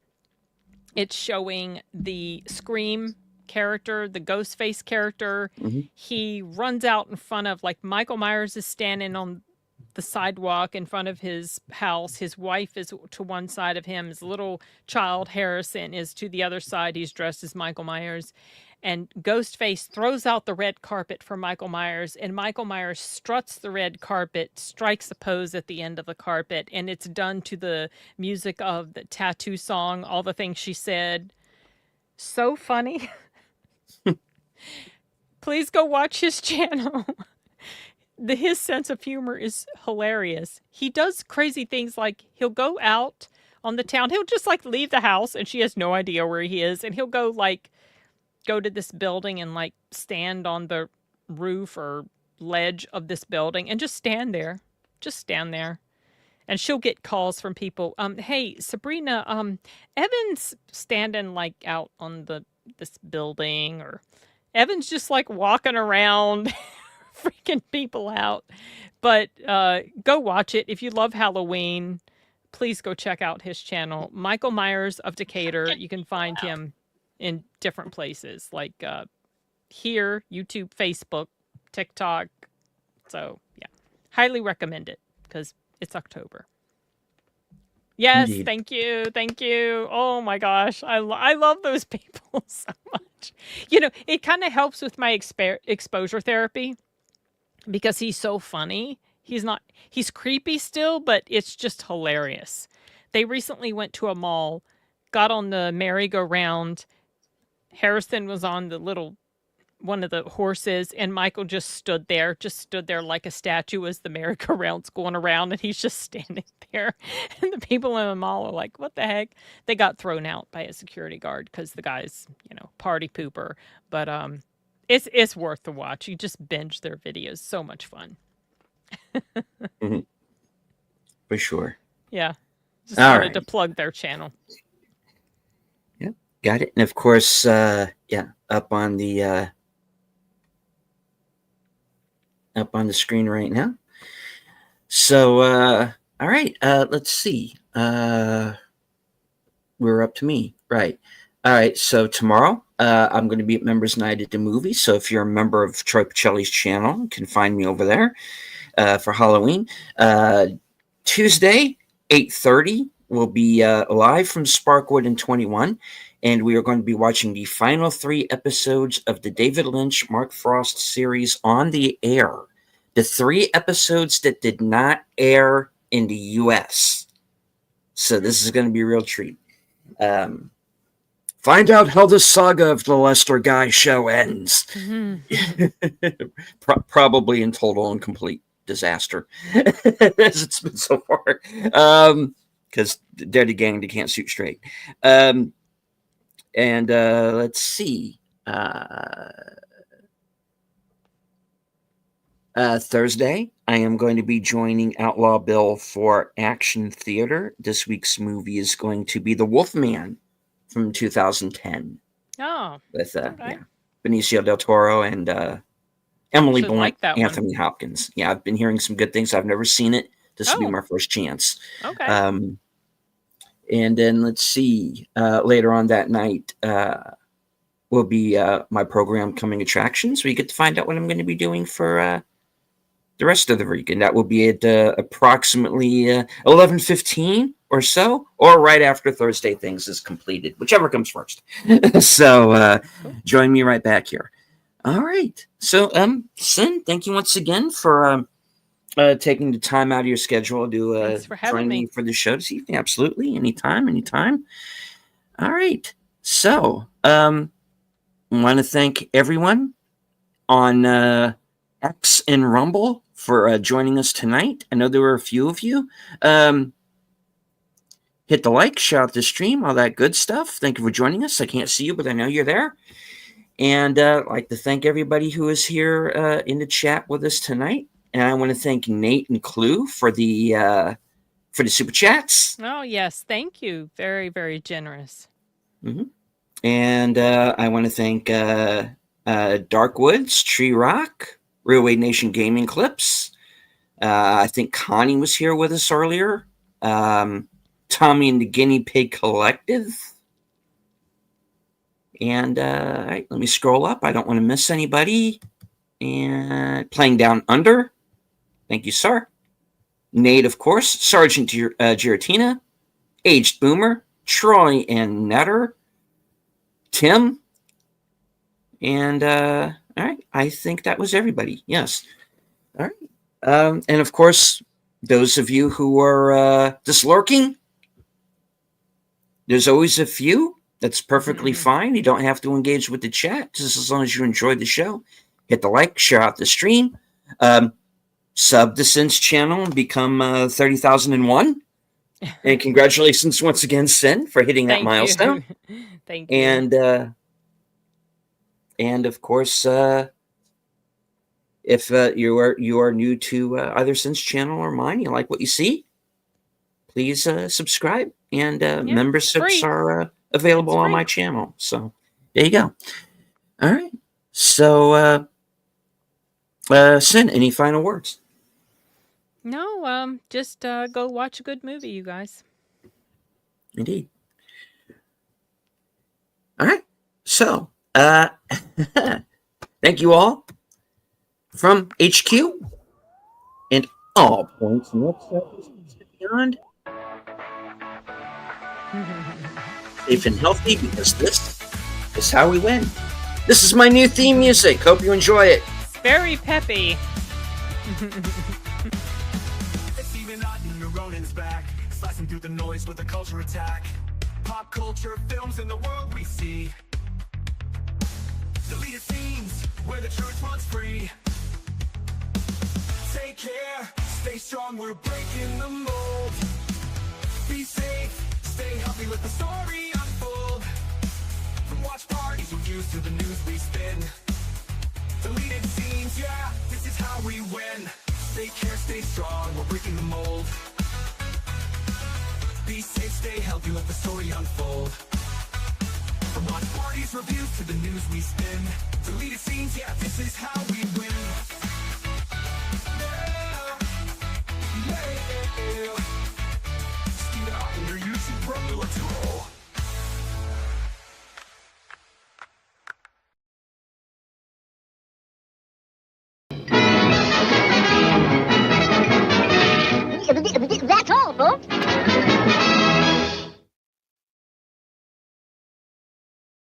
it's showing the Scream character, the Ghostface character. Mm-hmm. He runs out in front of, like, Michael Myers is standing on the sidewalk in front of his house. His wife is to one side of him. His little child, Harrison, is to the other side. He's dressed as Michael Myers. and Ghostface throws out the red carpet for Michael Myers, and Michael Myers struts the red carpet, strikes a pose at the end of the carpet, and it's done to the music of the Tattoo song, All the Things She Said. So funny. Please go watch his channel. His sense of humor is hilarious. He does crazy things like he'll go out on the town. He'll just like leave the house and she has no idea where he is. And he'll go to this building and like stand on the roof or ledge of this building and just stand there. Just stand there. And she'll get calls from people. Hey, Sabrina, Evan's standing like out on this building, or Evan's just like walking around freaking people out. But go watch it. If you love Halloween, please go check out his channel. Michael Myers of Decatur. You can find him in different places like here, YouTube, Facebook, TikTok. So, yeah. Highly recommend it because it's October. Yes, Indeed. thank you. Thank you. Oh my gosh. I love those people so much. It kind of helps with my exposure therapy because he's so funny. He's creepy still, but it's just hilarious. They recently went to a mall, got on the merry-go-round. Harrison was on one of the horses, and Michael just stood there like a statue as the merry-go-round's going around, and he's just standing there. And the people in the mall are like, what the heck? They got thrown out by a security guard because the guy's, party pooper. But it's worth the watch. You just binge their videos. So much fun. Mm-hmm. For sure. Yeah. Just All wanted to right. plug their channel. Yep, got it. And of course, up on the screen right now. So, all right, let's see. We're up to me, right? All right. So tomorrow, I'm going to be at Members Night at the Movies. So if you're a member of Troy Pacelli's channel, you can find me over there for Halloween. Tuesday, 8:30, we'll be live from Sparkwood in 21. And we are going to be watching the final 3 episodes of the David Lynch, Mark Frost series on the air. The 3 episodes that did not air in the U.S. So this is going to be a real treat. Find out how the saga of the Lester Guy show ends. Mm-hmm. Probably in total and complete disaster as it's been so far. Because they're the gang that can't shoot straight. And let's see. Thursday, I am going to be joining Outlaw Bill for Action Theater. This week's movie is going to be The Wolfman from 2010. Oh. With okay. Benicio del Toro and Emily Should Blunt, like that Anthony Hopkins. Yeah, I've been hearing some good things. I've never seen it. This will be my first chance. Okay. And then let's see. Later on that night will be my program Coming Attractions, where you get to find out what I'm going to be doing for the rest of the week. And that will be at approximately 11:15 or so, or right after Thursday Things is completed, whichever comes first. So join me right back here. All right. So, Sin, thank you once again for taking the time out of your schedule to join me for the show this evening. Absolutely. Anytime. All right. So, I want to thank everyone on X and Rumble for joining us tonight. I know there were a few of you. Hit the like, shout out the stream, all that good stuff. Thank you for joining us. I can't see you, but I know you're there. And I'd like to thank everybody who is here in the chat with us tonight. And I want to thank Nate and Clue for the super chats. Oh, yes. Thank you. Very, very generous. Mm-hmm. And I want to thank Dark Woods, Tree Rock, Railway Nation Gaming Clips. I think Connie was here with us earlier. Tommy and the Guinea Pig Collective. And all right, let me scroll up. I don't want to miss anybody. And Playing Down Under. Thank you, sir. Nate, of course. Sergeant Giratina. Aged Boomer. Troy and Netter. Tim. And all right, I think that was everybody. Yes. All right. And of course, those of you who are just lurking, there's always a few. That's perfectly fine. You don't have to engage with the chat, just as long as you enjoyed the show. Hit the like, share out the stream, sub the Sin's channel and become 30,001. And congratulations once again, Sin, for hitting that Thank milestone. you. Thank you. And of course, if you are new to either Sin's channel or mine, you like what you see, please subscribe. And memberships are available on my channel. So there you go. All right. So, Sin, any final words? No, just go watch a good movie, you guys. Indeed. All right. So, thank you all from HQ and all points next beyond. Safe and healthy, because this is how we win. This is my new theme music. Hope you enjoy it. It's very peppy. Steven Ronan's back, slicing through the noise with a culture attack. Pop culture, films, and the world we see. Deleted scenes where the truth runs free. Take care, stay strong, we're breaking the mold. Be safe, stay healthy, let the story unfold. From watch parties, reviews to the news we spin. Deleted scenes, yeah, this is how we win. Take care, stay strong, we're breaking the mold. Be safe, stay healthy, let the story unfold. From watch parties, reviews to the news we spin. Deleted scenes, yeah, this is how we win. Yeah. Steven, your YouTube, bro, let's go.